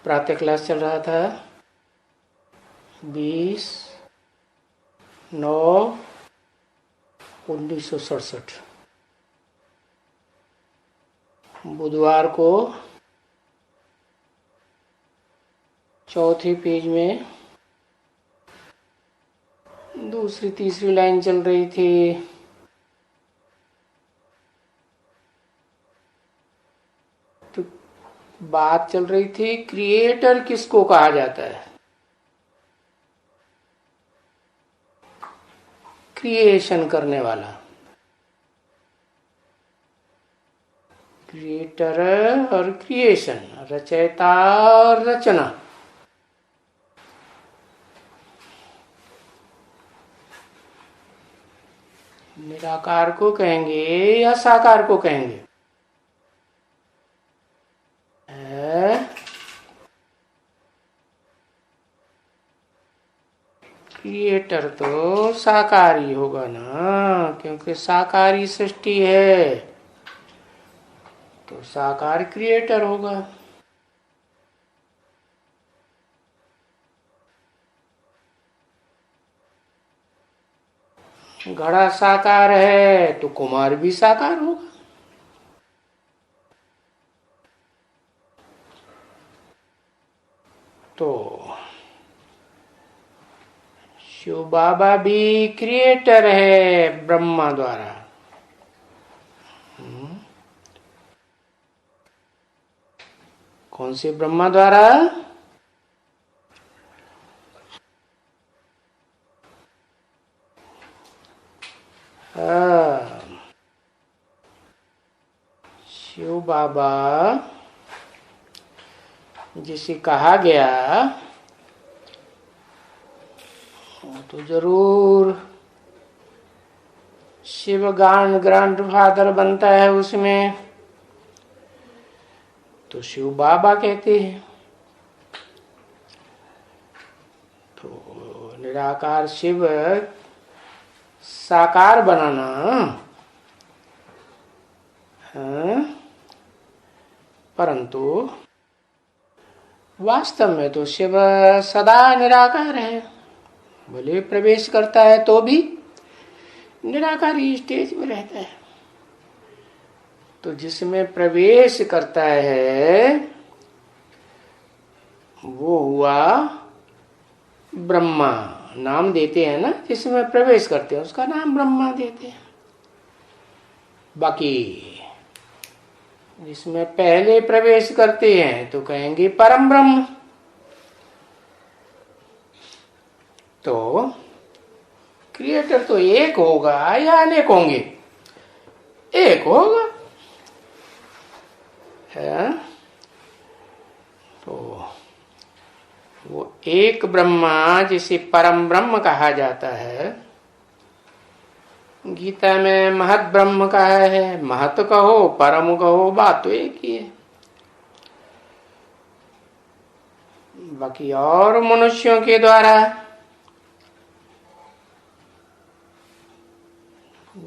प्रातः क्लास चल रहा था 20/9/1967। बुधवार को चौथे पेज में दूसरी तीसरी लाइन चल रही थी। तो बात चल रही थी क्रिएटर किसको कहा जाता है। क्रिएशन करने वाला, क्रिएटर और क्रिएशन, रचयिता और रचना। निराकार को कहेंगे या साकार को कहेंगे? क्रिएटर तो साकारी होगा ना, क्योंकि साकारी सृष्टि है, तो साकार क्रिएटर होगा। घड़ा साकार है तो कुमार भी साकार होगा। तो शिव बाबा भी क्रिएटर है ब्रह्मा द्वारा। कौन से ब्रह्मा द्वारा? शिव बाबा जिसे कहा गया तो जरूर शिव ग्रैंड फादर बनता है उसमें, तो शिव बाबा कहते हैं। तो निराकार शिव साकार बनाना, परंतु वास्तव में तो शिव सदा निराकार है। भले प्रवेश करता है तो भी निराकारी स्टेज में रहता है। तो जिसमें प्रवेश करता है वो हुआ ब्रह्मा। नाम देते हैं ना, जिसमें प्रवेश करते हैं उसका नाम ब्रह्मा देते हैं। बाकी जिसमें पहले प्रवेश करते हैं तो कहेंगे परम ब्रह्म। तो क्रिएटर तो एक होगा या अनेक होंगे? एक होगा, है? तो वो एक ब्रह्मा जिसे परम ब्रह्म कहा जाता है, गीता में महत ब्रह्म कहा है। महत कहो परम कहो, बात तो एक ही है। बाकी और मनुष्यों के द्वारा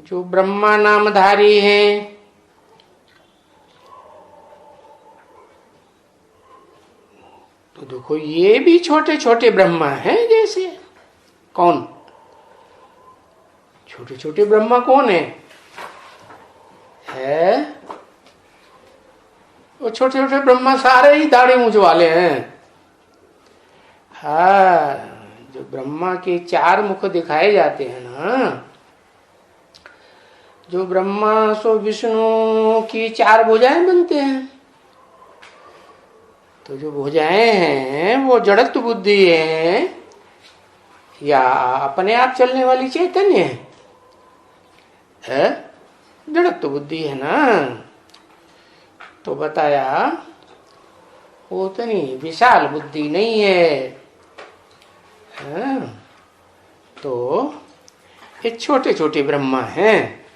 जो ब्रह्मा नामधारी हैं, तो देखो ये भी छोटे छोटे ब्रह्मा हैं। जैसे कौन छोटे छोटे ब्रह्मा कौन है? वो छोटे छोटे ब्रह्मा सारे ही दाढ़ी मूंछ वाले हैं। हाँ, जो ब्रह्मा के 4 मुख दिखाए जाते हैं ना, जो ब्रह्मा सो विष्णु की 4 भुजाएं बनते हैं। तो जो भुजाएं हैं वो जड़त्व बुद्धि है या अपने आप चलने वाली चैतन्य है? जड़त्व बुद्धि है ना। तो बताया वो उतनी विशाल बुद्धि नहीं है। तो ये छोटे छोटे ब्रह्मा हैं।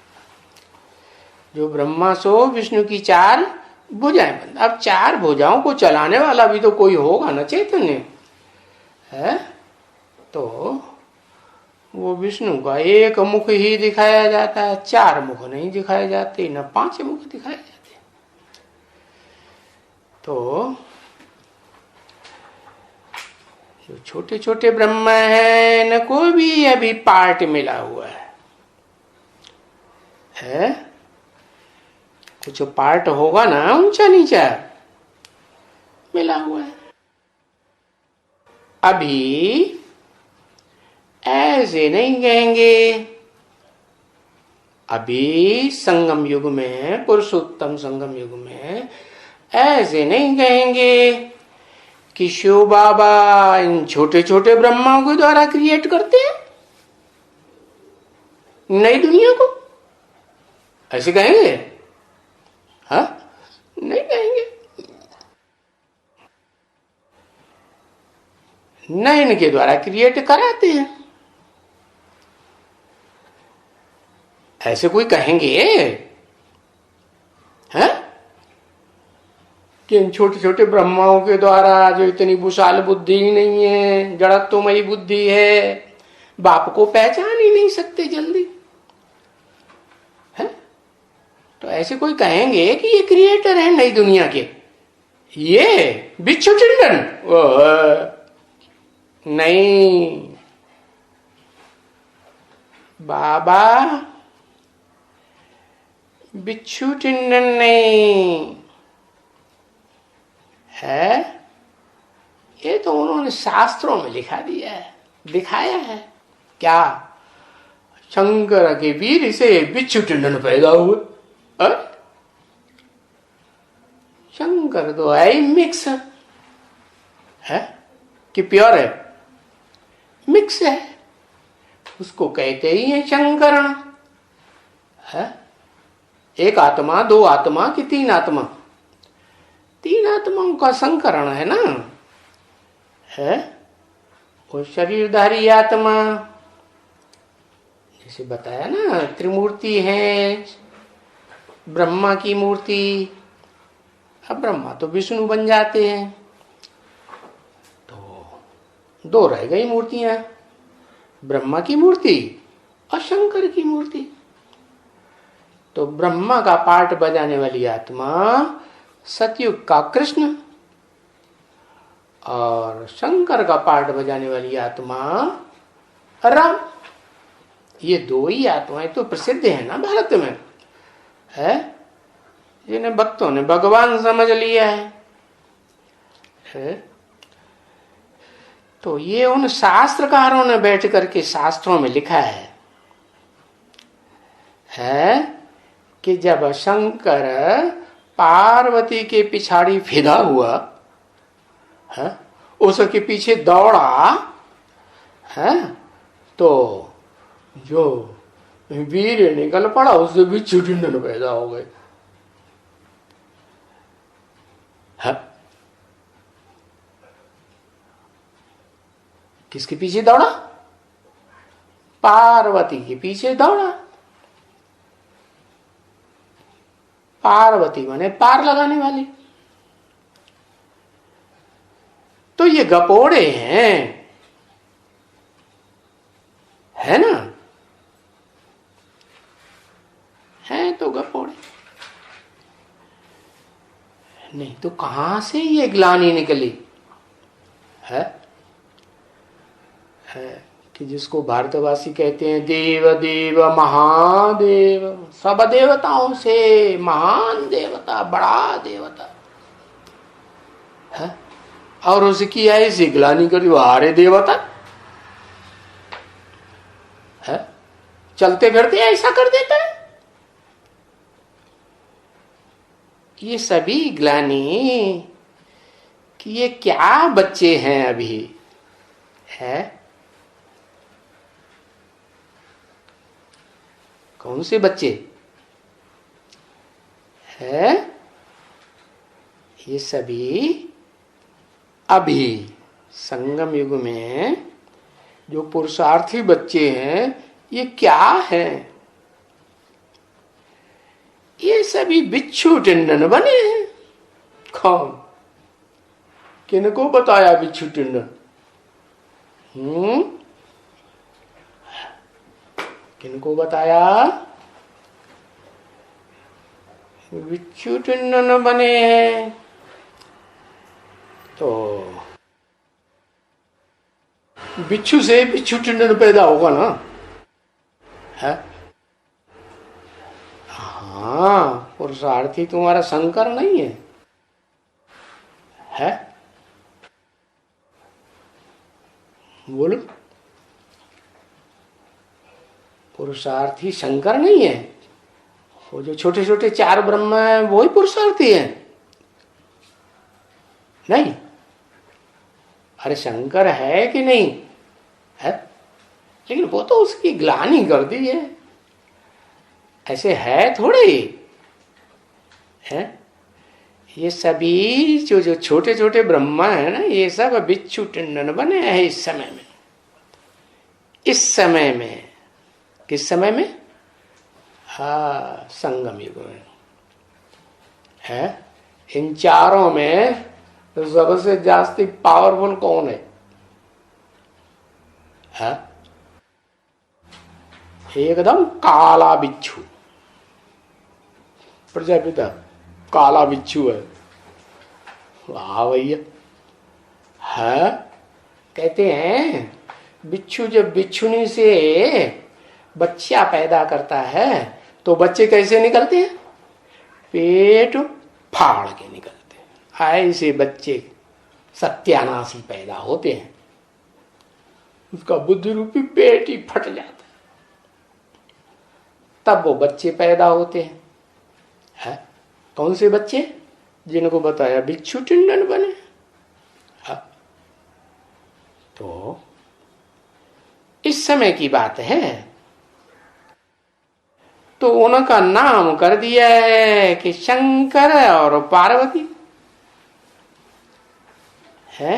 जो ब्रह्मा सो विष्णु की 4 भुजाएं बन। अब 4 भुजाओं को चलाने वाला भी तो कोई होगा ना, चैतन्य है। तो वो विष्णु का 1 मुख ही दिखाया जाता है, 4 मुख नहीं दिखाए जाते, न 5 मुख दिखाए जाते। तो जो छोटे छोटे ब्रह्मा हैं इनको भी अभी पार्ट मिला हुआ है? कुछ पार्ट होगा ना ऊंचा नीचा मिला हुआ है। अभी ऐसे नहीं कहेंगे, अभी संगम युग में, पुरुषोत्तम संगम युग में ऐसे नहीं कहेंगे कि शिव बाबा इन छोटे छोटे ब्रह्माओं के द्वारा क्रिएट करते हैं नई दुनिया को, ऐसे कहेंगे? हाँ, नहीं कहेंगे। न इनके द्वारा क्रिएट कराते हैं, ऐसे कोई कहेंगे हैं कि इन छोटे छोटे ब्रह्माओं के द्वारा, जो इतनी विशाल बुद्धि ही नहीं है, जड़त्वमयी बुद्धि है, बाप को पहचान ही नहीं सकते जल्दी है? तो ऐसे कोई कहेंगे कि ये क्रिएटर है नई दुनिया के, ये बिच्छू चिंडन? नहीं, बाबा बिच्छू टिंडन नहीं है, ये तो उन्होंने शास्त्रों में लिखा दिया है, दिखाया है। क्या? शंकर के वीर से बिच्छू टिंडन पैदा हुए। शंकर तो है मिक्स है कि प्योर है? मिक्स है, उसको कहते ही है शंकरण है। एक आत्मा, दो आत्मा कि तीन आत्मा? तीन आत्माओं का संकरण है ना, है वो शरीरधारी आत्मा, जैसे बताया ना, त्रिमूर्ति है ब्रह्मा की मूर्ति। अब ब्रह्मा तो विष्णु बन जाते हैं, तो दो रह गई मूर्तियां, ब्रह्मा की मूर्ति और शंकर की मूर्ति। तो ब्रह्मा का पार्ट बजाने वाली आत्मा सतयुग का कृष्ण, और शंकर का पार्ट बजाने वाली आत्मा राम। ये दो ही आत्माएं तो प्रसिद्ध है ना भारत में, है जिन्हें भक्तों ने भगवान समझ लिया है? तो ये उन शास्त्रकारों ने बैठ करके शास्त्रों में लिखा है कि जब शंकर पार्वती के पिछाड़ी फिदा हुआ है, उसके पीछे दौड़ा है, तो जो वीर निकल पड़ा उससे भी चिटिंडन पैदा हो गए। किसके पीछे दौड़ा? पार्वती के पीछे दौड़ा। पार्वती माने पार लगाने वाली। तो ये गपोड़े हैं, है ना? हैं तो गपोड़े, नहीं तो कहां से ये ग्लानि निकली है कि जिसको भारतवासी कहते हैं देव देव महादेव, सब देवताओं से महान देवता, बड़ा देवता है, और उसकी ऐसी ग्लानि करी, हारे देवता है, चलते फिरते ऐसा कर देता है। ये सभी ग्लानि कि ये क्या बच्चे हैं अभी, है कौन से बच्चे है? ये सभी अभी संगम युग में जो पुरुषार्थी बच्चे हैं, ये क्या है? ये सभी बिच्छू टिंडन बने हैं। कौन? किनको बताया बिच्छू टिंडन? किनको बताया? बिच्छू टिंडन बने हैं। तो बिच्छू से बिच्छू टिंडन पैदा होगा ना, है? हाँ, पुरुषार्थी तुम्हारा शंकर नहीं है, है? बोलो, पुरुषार्थी शंकर नहीं है। वो जो छोटे छोटे चार ब्रह्म है वही पुरुषार्थी है, नहीं? अरे शंकर है कि नहीं है, लेकिन वो तो उसकी ग्लानि कर दी है, ऐसे है थोड़े ही है। ये सभी जो छोटे छोटे ब्रह्मा है ना, ये सब बिच्छू टिंडन बने हैं इस समय में। इस समय में, किस समय में? हाँ, संगम युग में है। इन चारों में तो सबसे जास्ती पावरफुल कौन है? एकदम काला बिच्छू, प्रजापिता काला बिच्छू है। वाह भैया, है। कहते हैं बिच्छू जब बिच्छुनी से बच्चा पैदा करता है तो बच्चे कैसे निकलते हैं? पेट फाड़ के निकलते हैं। ऐसे बच्चे सत्यानाशी पैदा होते हैं, उसका बुद्धि रूपी पेट ही फट जाता है, तब वो बच्चे पैदा होते हैं। है? कौन से बच्चे? जिनको बताया बिच्छू टिंडन बने। है? तो इस समय की बात है, तो उनका नाम कर दिया है कि शंकर और पार्वती है।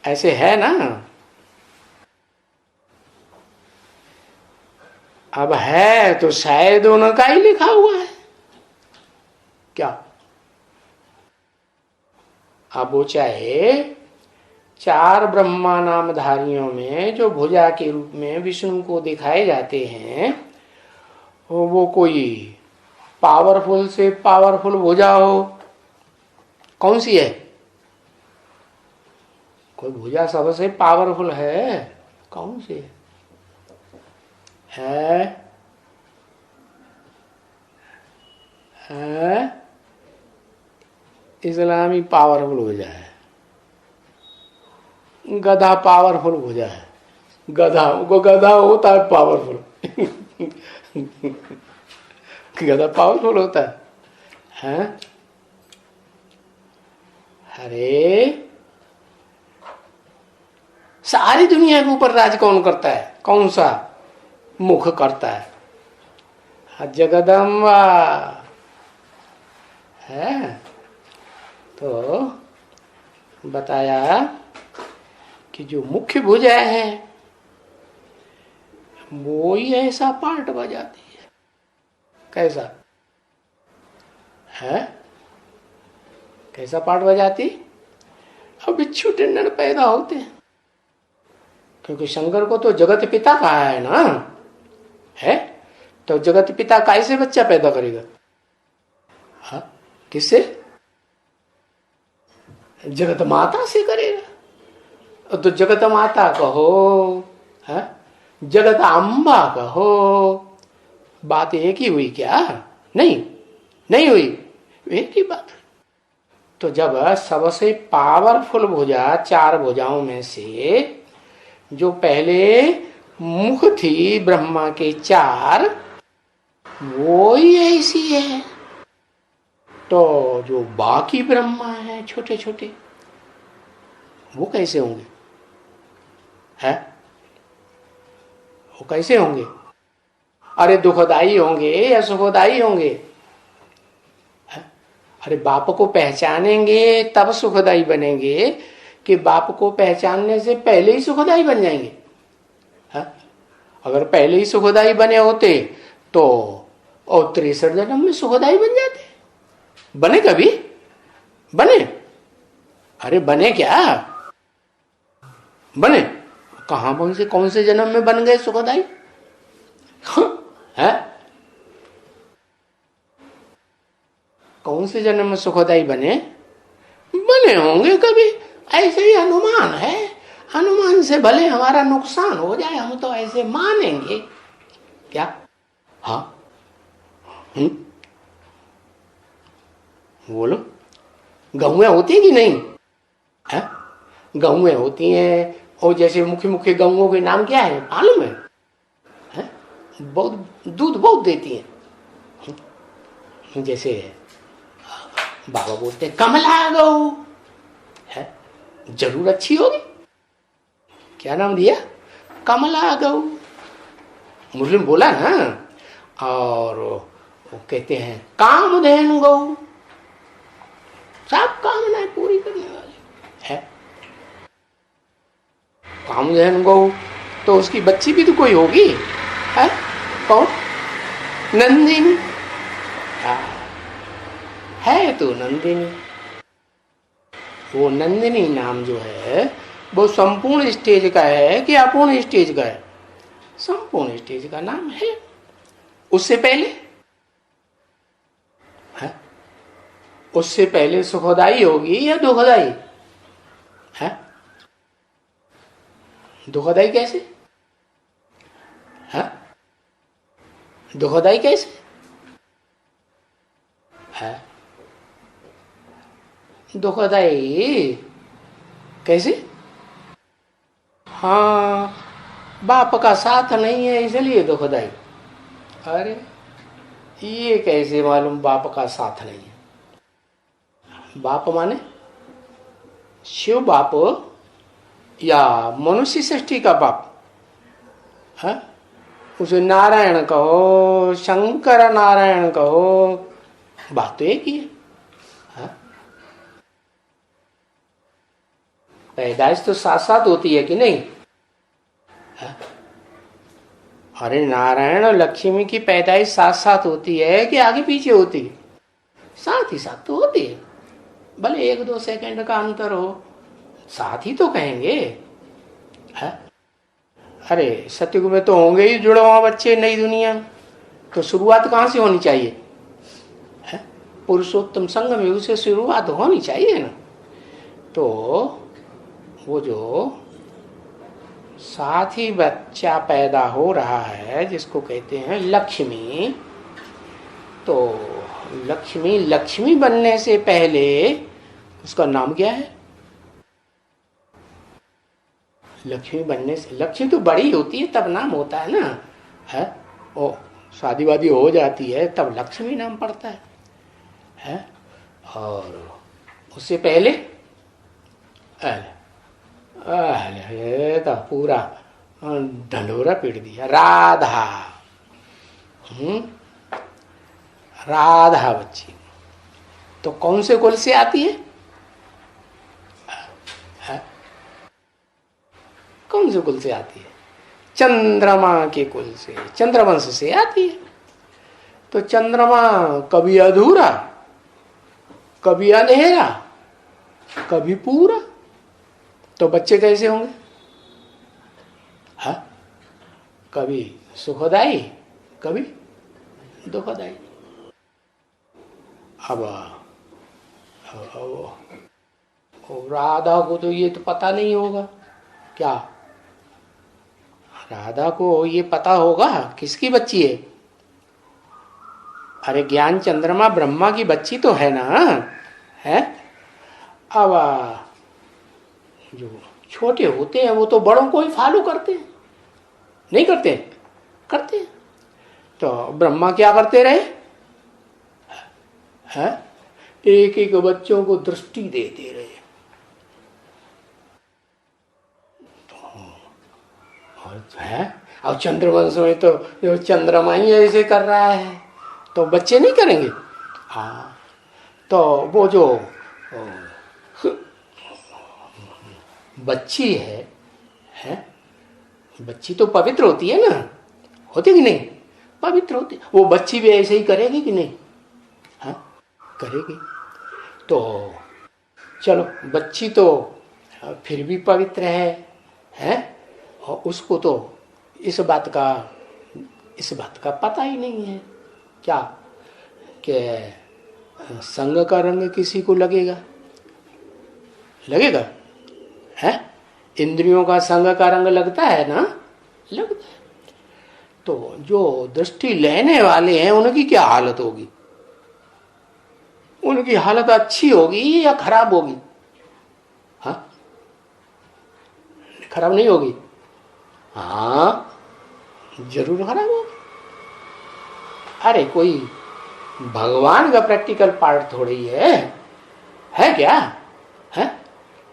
ऐसे है ना? अब है तो शायद उनका ही लिखा हुआ है क्या? अब वो चाहे चार ब्रह्मा नामधारियों में जो भुजा के रूप में विष्णु को दिखाए जाते हैं, वो कोई पावरफुल से पावरफुल भुजा हो, कौन सी है? कोई भुजा सबसे पावरफुल है, कौन सी है? है? इस्लामी पावरफुल भुजा है, गधा पावरफुल भुजा है। गधा होता है पावरफुल गधा पावरफुल होता है? अरे सारी दुनिया के ऊपर राज कौन करता है? कौन सा मुख करता है? जगदम्बा है। तो बताया कि जो मुख्य भुजा है वो ही ऐसा पार्ट बजाती है। कैसा है? कैसा पार्ट बजाती? अब बिच्छू टिंडन पैदा होते हैं, क्योंकि शंकर को तो जगत पिता कहा है ना, है? तो जगत पिता कैसे बच्चा पैदा करेगा? हाँ, किससे? जगत माता से करेगा। तो जगत माता कहो, है? जगत अम्बा कहो, बात एक ही हुई क्या? नहीं हुई, एक ही बात। तो जब सबसे पावरफुल भुजा चार भुजाओं में से जो पहले मुख थी ब्रह्मा के चार, वो ही ऐसी है, तो जो बाकी ब्रह्मा है छोटे छोटे, वो कैसे होंगे? है? वो कैसे होंगे? अरे दुखदाई होंगे या सुखदाई होंगे? है? अरे बाप को पहचानेंगे तब सुखदाई बनेंगे कि बाप को पहचानने से पहले ही सुखदाई बन जाएंगे? है? अगर पहले ही सुखदाई बने होते तो और 63 जन्म में सुखदाई बन जाते। बने कभी? बने? अरे बने क्या? बने कहां? कौन से जन्म में बन गए सुखदाई? है? कौन से जन्म में सुखदाई बने? बने होंगे कभी, ऐसे ही अनुमान है, अनुमान से भले हमारा नुकसान हो जाए, हम तो ऐसे मानेंगे क्या? हाँ, बोलो, गहुएं होती कि नहीं है? गहुएं होती हैं, और जैसे मुख्य मुख्य गहुओं के नाम क्या है मालूम है? बहुत दूध बहुत देती हैं। जैसे बाबा बोलते हैं कमला गौ है, जरूर अच्छी होगी। क्या नाम दिया? कमला गौ। मुस्लिम बोला ना। और वो कहते हैं कामधेनु गौ, सब कामनाएं पूरी करने वाली है। कामधेनु गौ, तो उसकी बच्ची भी तो कोई होगी है? कौन? नंदिनी है तो नंदिनी। वो नंदिनी नाम जो है वो संपूर्ण स्टेज का है कि अपूर्ण स्टेज का है? संपूर्ण स्टेज का नाम है। उससे पहले है? उससे पहले सुखदाई होगी या दुखदाई है? दुखदाई कैसे है? दुखदाई कैसे है? दुखदाई कैसे? हाँ, बाप का साथ नहीं है इसलिए दुखदाई। अरे ये कैसे मालूम बाप का साथ नहीं है? बाप माने शिव बाप या मनुष्य सृष्टि का बाप है? उसे नारायण कहो, शंकर नारायण कहो, बात तो एक ही है। पैदाइश तो साथ साथ होती है कि नहीं है? अरे नारायण और लक्ष्मी की पैदाइश साथ साथ होती है कि आगे पीछे होती है? साथ ही साथ तो होती है, भले 1-2 सेकंड का अंतर हो, साथ ही तो कहेंगे है? अरे सतयुग में तो होंगे ही जुड़वा बच्चे नई दुनिया में, तो शुरुआत कहाँ से होनी चाहिए है? पुरुषोत्तम संगम युग से शुरुआत होनी चाहिए ना। तो वो जो साथ ही बच्चा पैदा हो रहा है जिसको कहते हैं लक्ष्मी, तो लक्ष्मी, लक्ष्मी बनने से पहले उसका नाम क्या है? लक्ष्मी बनने से, लक्ष्मी तो बड़ी होती है तब नाम होता है ना है? ओ शादी वादी हो जाती है तब लक्ष्मी नाम पड़ता है? और उससे पहले तो पूरा ढंढोरा पीट दिया, राधा। राधा बच्ची तो कौन से कुल से आती है? कौन से कुल से आती है? चंद्रमा के कुल से, चंद्रवंश से आती है। तो चंद्रमा कभी अधूरा, कभी अंधेरा, कभी पूरा, तो बच्चे कैसे होंगे? हाँ, कभी सुखदाई, कभी दुखदाई। अब राधा को तो ये तो पता नहीं होगा क्या? राधा को ये पता होगा किसकी बच्ची है? अरे ज्ञान चंद्रमा ब्रह्मा की बच्ची तो है ना है? अब जो छोटे होते हैं वो तो बड़ों को ही फॉलो करते हैं, नहीं करते? करते हैं। तो ब्रह्मा क्या करते रहे हैं? एक एक बच्चों को दृष्टि देते रहे। है और चंद्रवंश में तो जो चंद्रमा ही ऐसे कर रहा है तो बच्चे नहीं करेंगे? हाँ, तो वो जो बच्ची है बच्ची तो पवित्र होती है ना, होती कि नहीं? पवित्र होती, वो बच्ची भी ऐसे ही करेगी कि नहीं? हाँ करेगी। तो चलो बच्ची तो फिर भी पवित्र है? और उसको तो इस बात का पता ही नहीं है क्या कि संग का रंग किसी को लगेगा? लगेगा? है? इंद्रियों का संग का रंग लगता है ना, लगता है। तो जो दृष्टि लेने वाले हैं उनकी क्या हालत होगी? उनकी हालत अच्छी होगी या खराब होगी? हाँ, खराब नहीं होगी? हाँ, जरूर खराब होगी। अरे कोई भगवान का प्रैक्टिकल पार्ट थोड़ी है क्या? है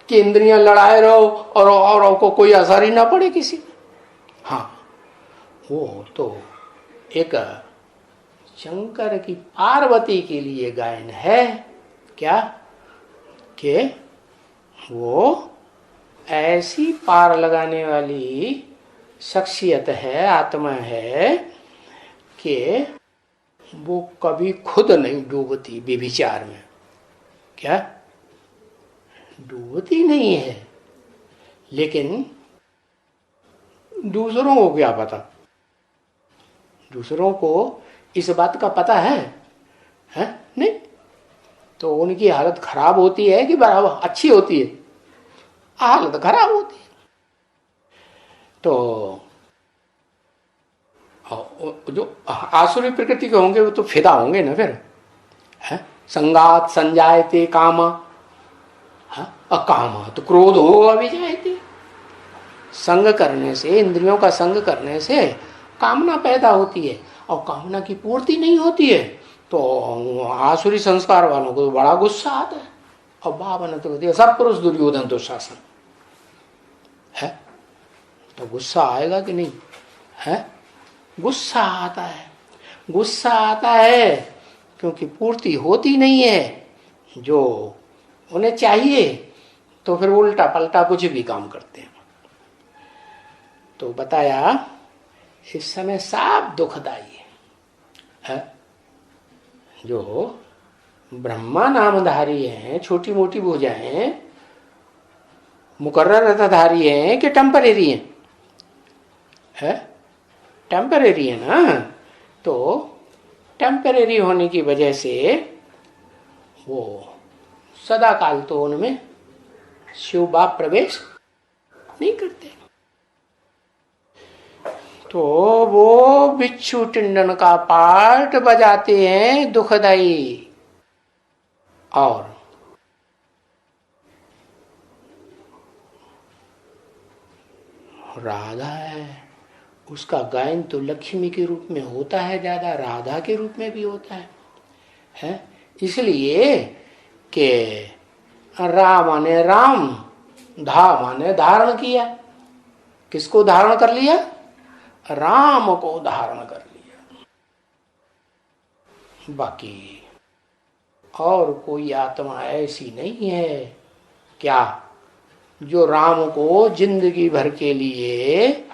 कि इंद्रियां लड़ाए रहो और को कोई असर ही ना पड़े किसी में। हाँ, वो तो एक शंकर की पार्वती के लिए गायन है क्या, कि वो ऐसी पार लगाने वाली शख्सियत है, आत्मा है, कि वो कभी खुद नहीं डूबती व्यभिचार में। क्या डूबती नहीं है, लेकिन दूसरों को क्या पता? दूसरों को इस बात का पता है? नहीं। तो उनकी हालत खराब होती है कि बराबर अच्छी होती है? हालत खराब होती है। तो जो आसुरी प्रकृति के होंगे वो तो फिदा होंगे ना फिर, है? संगात संजायते कामा, अकामा तो क्रोध होगा भी जायते। संग करने से, इंद्रियों का संग करने से कामना पैदा होती है, और कामना की पूर्ति नहीं होती है तो आसुरी संस्कार वालों को बड़ा गुस्सा आता है। और बाबन तो सब पुरुष दुर्योधन दुशासन है, तो गुस्सा आएगा कि नहीं? है, गुस्सा आता है। गुस्सा आता है क्योंकि पूर्ति होती नहीं है जो उन्हें चाहिए, तो फिर उल्टा पलटा कुछ भी काम करते हैं। तो बताया इस समय साफ दुखदाई है। जो ब्रह्मा नामधारी हैं, छोटी मोटी भुजाएं, मुकर्रर रथधारी हैं कि टेम्परेरी है? टेम्परेरी है ना। तो टेम्परेरी होने की वजह से वो सदा काल तो उनमें शिव बाप प्रवेश नहीं करते। तो वो बिच्छू टिंडन का पार्ट बजाते हैं दुखदाई। और राधा है, उसका गायन तो लक्ष्मी के रूप में होता है, ज्यादा राधा के रूप में भी होता है? इसलिए कि रा माने राम, धा माने धारण किया। किसको धारण कर लिया? राम को धारण कर लिया। बाकी और कोई आत्मा ऐसी नहीं है क्या जो राम को जिंदगी भर के लिए,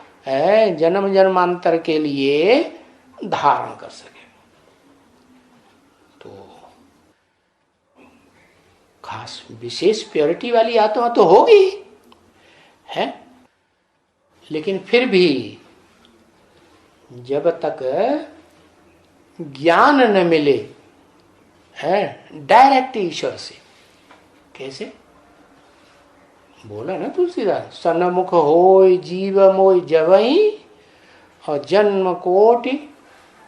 जन्म जन्मांतर के लिए धारण कर सके। तो खास विशेष प्योरिटी वाली आत्मा तो होगी है, लेकिन फिर भी जब तक ज्ञान न मिले है डायरेक्ट ईश्वर से, कैसे बोला ना तुलसीदास, सन्मुख होय जीव मोय जवही, और जन्म कोटि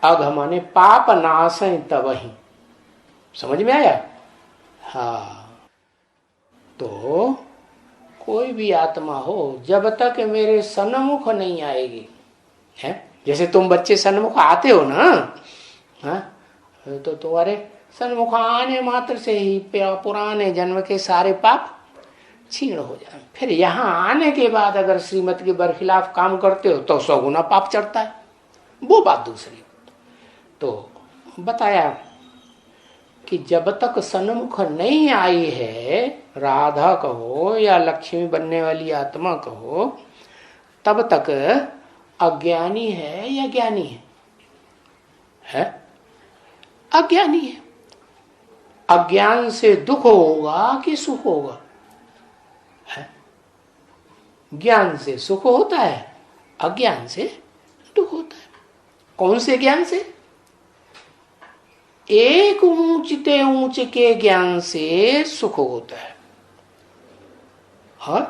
अघ माने पाप नासय तबही। समझ में आया? हाँ, तो कोई भी आत्मा हो जब तक मेरे सन्मुख नहीं आएगी, है जैसे तुम बच्चे सन्मुख आते हो ना, हाँ, तो तुम्हारे सन्मुख आने मात्र से ही पुराने जन्म के सारे पाप छीण हो जाए। फिर यहाँ आने के बाद अगर श्रीमत के बरखिलाफ काम करते हो तो 100 गुना पाप चढ़ता है, वो बात दूसरी। तो बताया कि जब तक सन्मुख नहीं आई है, राधा कहो या लक्ष्मी बनने वाली आत्मा कहो, तब तक अज्ञानी है या ज्ञानी है? अज्ञानी है। अज्ञान से दुख होगा कि सुख होगा? है? ज्ञान से सुख होता है, अज्ञान से दुख होता है। कौन से ज्ञान से? एक ऊंचते ऊंच के ज्ञान से सुख होता है, और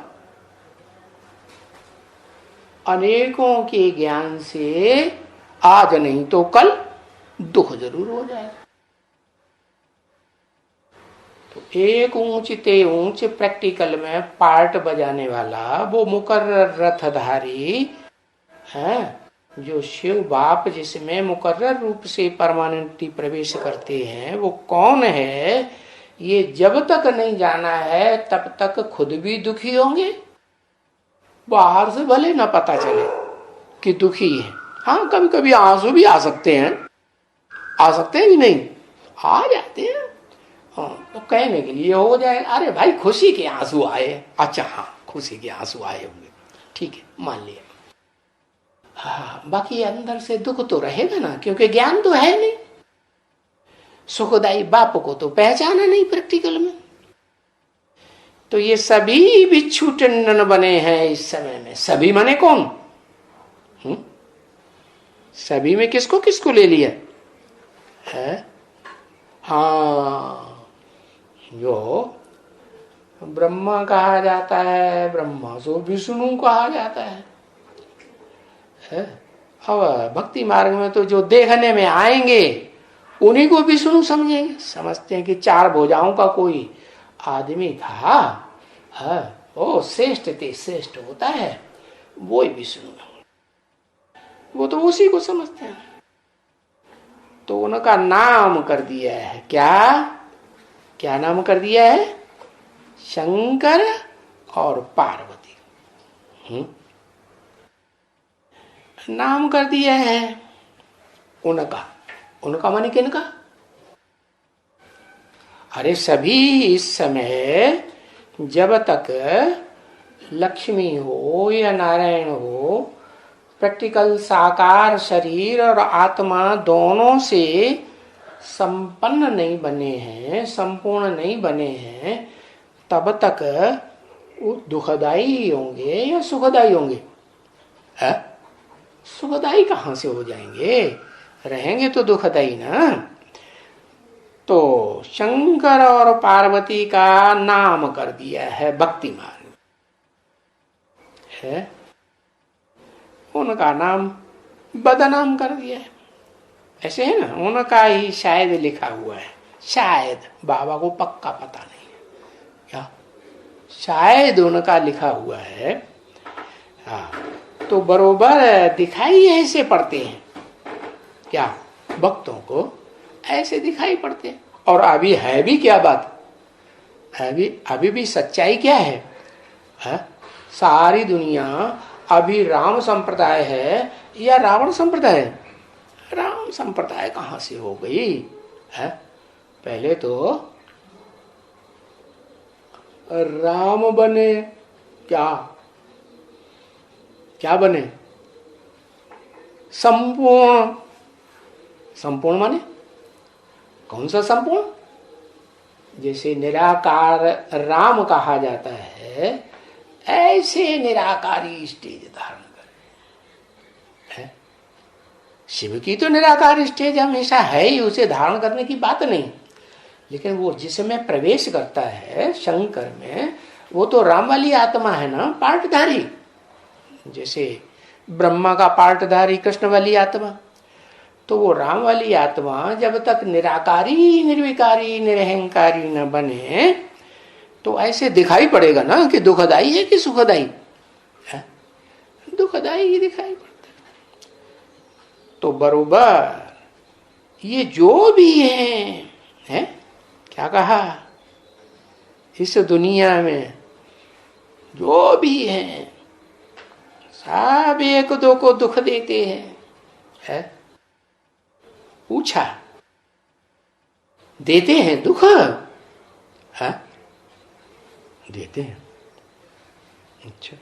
अनेकों के ज्ञान से आज नहीं तो कल दुख जरूर हो जाएगा। तो एक ऊंचते ऊंच प्रैक्टिकल में पार्ट बजाने वाला वो मुकर्रर रथधारी है, जो शिव बाप जिसमें मुकर्रर रूप से परमानेंटली प्रवेश करते हैं, वो कौन है, ये जब तक नहीं जाना है तब तक खुद भी दुखी होंगे। बाहर से भले ना पता चले कि दुखी है, हाँ कभी कभी आंसू भी आ सकते हैं, आ सकते हैं कि नहीं, आ जाते हैं। हाँ, तो कहने के लिए हो जाए, अरे भाई खुशी के आंसू आए, अच्छा हाँ खुशी के आंसू आए होंगे, ठीक है मान लिया। हाँ बाकी अंदर से दुख तो रहेगा ना, क्योंकि ज्ञान तो है नहीं। सुखदाई बाप को तो पहचाना नहीं प्रैक्टिकल में। तो ये सभी बिच्छू टंडन बने हैं इस समय में। सभी माने कौन? सभी में किसको किसको ले लिया है? हाँ, जो ब्रह्मा कहा जाता है, ब्रह्मा सो विष्णु कहा जाता है। अब भक्ति मार्ग में तो जो देखने में आएंगे उन्हीं को विष्णु समझेंगे, समझते हैं कि चार भुजाओं का कोई आदमी था, वो श्रेष्ठ ते श्रेष्ठ होता है, वो ही विष्णु, वो तो उसी को समझते हैं। तो उनका नाम कर दिया है क्या? क्या नाम कर दिया है? शंकर और पार्वती नाम कर दिया है उनका। उनका माने किनका? अरे सभी इस समय जब तक लक्ष्मी हो या नारायण हो, प्रैक्टिकल साकार शरीर और आत्मा दोनों से संपन्न नहीं बने हैं, संपूर्ण नहीं बने हैं, तब तक वो दुखदाई होंगे या सुखदाई होंगे? है? सुखदाई कहां से हो जाएंगे? रहेंगे तो दुखदाई ना। तो शंकर और पार्वती का नाम कर दिया है भक्ति मार्ग है, उनका नाम बदनाम कर दिया है। ऐसे है ना, उनका ही शायद लिखा हुआ है, शायद, बाबा को पक्का पता नहीं है क्या, शायद उनका लिखा हुआ है। हाँ, तो बरोबर दिखाई ऐसे पड़ते हैं क्या, भक्तों को ऐसे दिखाई पड़ते हैं। और अभी है भी क्या बात, अभी भी सच्चाई क्या है? सारी दुनिया अभी राम संप्रदाय है या रावण संप्रदाय है? राम संप्रदाय कहां से हो गई है? पहले तो राम बने, क्या क्या बने? संपूर्ण। संपूर्ण माने कौन सा संपूर्ण? जैसे निराकार राम कहा जाता है, ऐसे निराकारी स्टेज धारण करे। शिव की तो निराकार स्टेज हमेशा है ही, उसे धारण करने की बात नहीं, लेकिन वो जिसमें प्रवेश करता है शंकर में, वो तो राम वाली आत्मा है ना, पार्टधारी। जैसे ब्रह्मा का पार्टधारी कृष्ण वाली आत्मा, तो वो राम वाली आत्मा जब तक निराकारी निर्विकारी निरहंकारी न बने, तो ऐसे दिखाई पड़ेगा ना कि दुखदाई है कि सुखदाई है? दुखदाई ही दिखाई पड़ता है। तो बरोबर ये जो भी है क्या कहा, इस दुनिया में जो भी है सब एक दो को दुख देते हैं। पूछा, देते हैं दुख? है? देते हैं। अच्छा,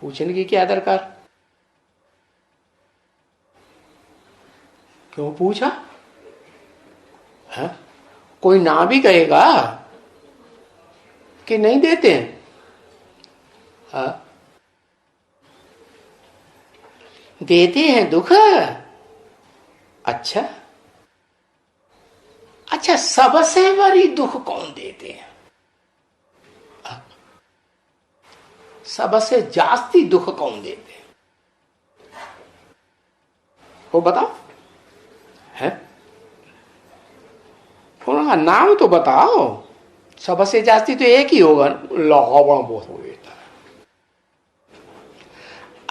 पूछने की क्या दरकार? क्यों पूछा? है? कोई ना भी कहेगा कि नहीं देते हैं। है? देते हैं दुख? अच्छा, अच्छा, सबसे बड़ी दुख कौन देते हैं? सबसे जास्ती दुख कौन देते हैं? वो बताओ है, उनका नाम तो बताओ। सबसे जास्ती तो एक ही होगा, रावण बहुत हो देता है।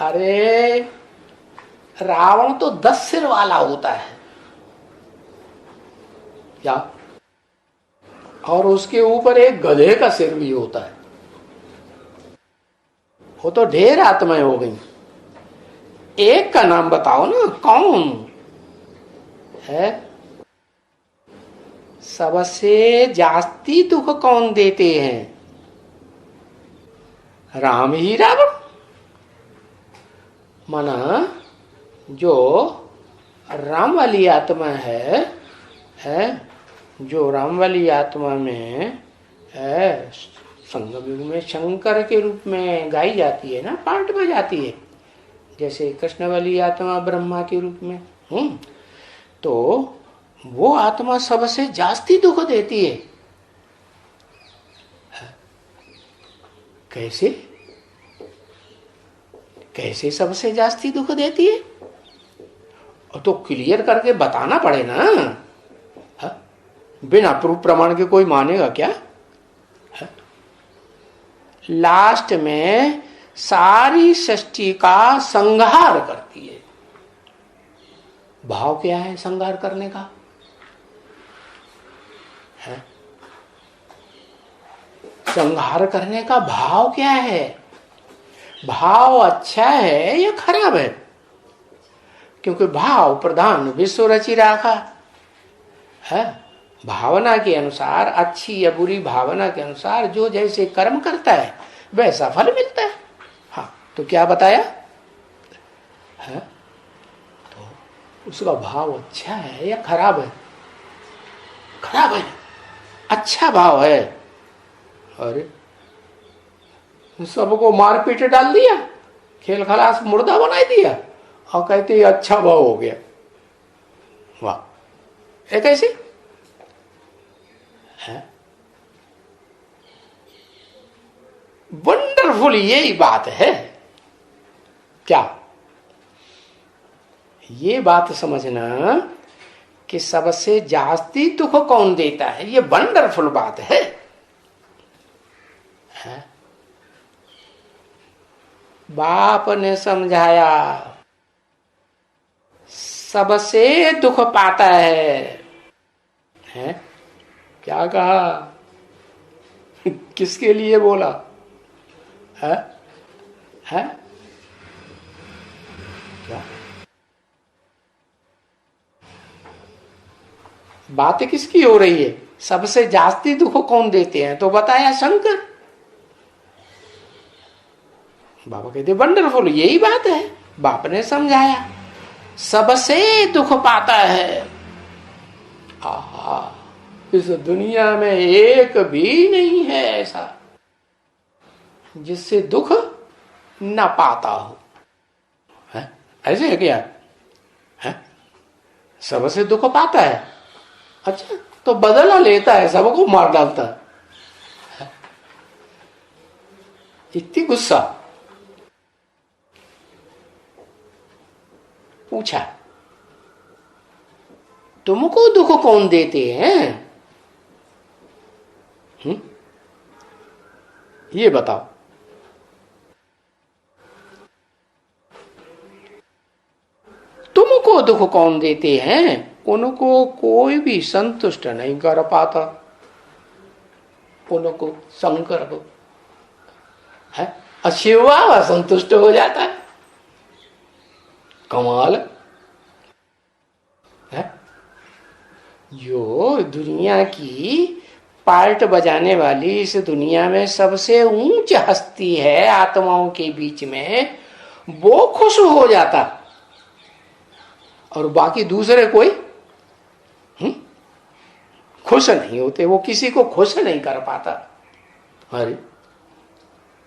अरे रावण तो 10 सिर वाला होता है क्या, और उसके ऊपर एक गधे का सिर भी होता है। वो तो ढेर आत्माएं हो गई। एक का नाम बताओ ना, कौन है? सबसे जास्ती दुख कौन देते हैं? राम ही रावण। माना जो राम वाली आत्मा है जो राम वाली आत्मा में है, संगम युग में शंकर के रूप में गाई जाती है ना, पाठ बजाती है। जैसे कृष्ण वाली आत्मा ब्रह्मा के रूप में। तो वो आत्मा सबसे जास्ती दुख देती है। कैसे कैसे सबसे जास्ती दुख देती है? और तो क्लियर करके बताना पड़े ना। बिना प्रूफ प्रमाण के कोई मानेगा क्या? लास्ट में सारी सृष्टि का संहार करती है। भाव क्या है संहार करने का? है संहार करने का भाव क्या है? भाव अच्छा है या खराब है? क्योंकि भाव प्रधान विश्व रचि राखा है। भावना के अनुसार, अच्छी या बुरी भावना के अनुसार जो जैसे कर्म करता है वैसा फल मिलता है। हाँ, तो क्या बताया है? तो उसका भाव अच्छा है या खराब है? खराब है। अच्छा भाव है। अरे सबको मार पीट डाल दिया, खेल खलास मुर्दा बना दिया, और कहते अच्छा भाव हो गया। वाह, ये कैसे है? वंडरफुल, यही बात है। क्या ये बात समझना कि सबसे जास्ती दुख कौन देता है, ये वंडरफुल बात है। बाप ने समझाया सबसे दुख पाता है? क्या कहा? किसके लिए बोला है? क्या बात किसकी हो रही है? सबसे जास्ती दुख कौन देते हैं? तो बताया शंकर। बाबा कहते वंडरफुल, यही बात है। बाप ने समझाया सबसे दुख पाता है। आहा, इस दुनिया में एक भी नहीं है ऐसा जिससे दुख न पाता हो। है? ऐसे है क्या? है? सबसे दुख पाता है। अच्छा, तो बदला लेता है, सबको मार डालता है। इतनी गुस्सा। पूछा तुमको दुख कौन देते हैं? ये बताओ। तुमको दुख कौन देते हैं? उनको कोई भी संतुष्ट नहीं कर पाता। उनको शंकर को है, अशिवा संतुष्ट हो जाता है। कमाल है। जो दुनिया की पार्ट बजाने वाली इस दुनिया में सबसे ऊंच हस्ती है आत्माओं के बीच में, वो खुश हो जाता, और बाकी दूसरे कोई खुश नहीं होते। वो किसी को खुश नहीं कर पाता। अरे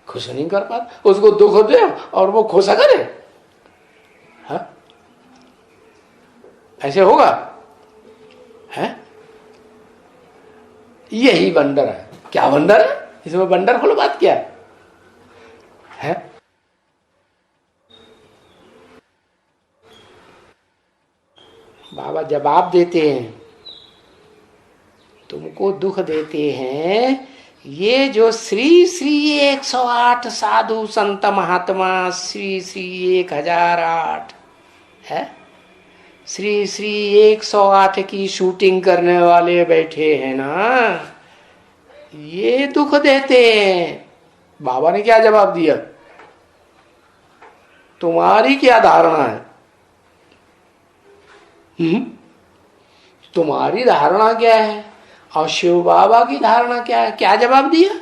खुश नहीं कर पाता, उसको दुख दे और वो खुश करे। हाँ? ऐसे होगा? है? यही वंडर है। क्या वंडर है इसमें? वंडरफुल बात क्या है? बाबा जवाब देते हैं, तुमको दुख देते हैं ये जो श्री श्री 108 साधु संत महात्मा, श्री श्री 1008 है, श्री श्री 108 की शूटिंग करने वाले बैठे हैं ना, ये दुख देते हैं। बाबा ने क्या जवाब दिया? तुम्हारी क्या धारणा है? तुम्हारी धारणा क्या है और शिव बाबा की धारणा क्या है? क्या जवाब दिया?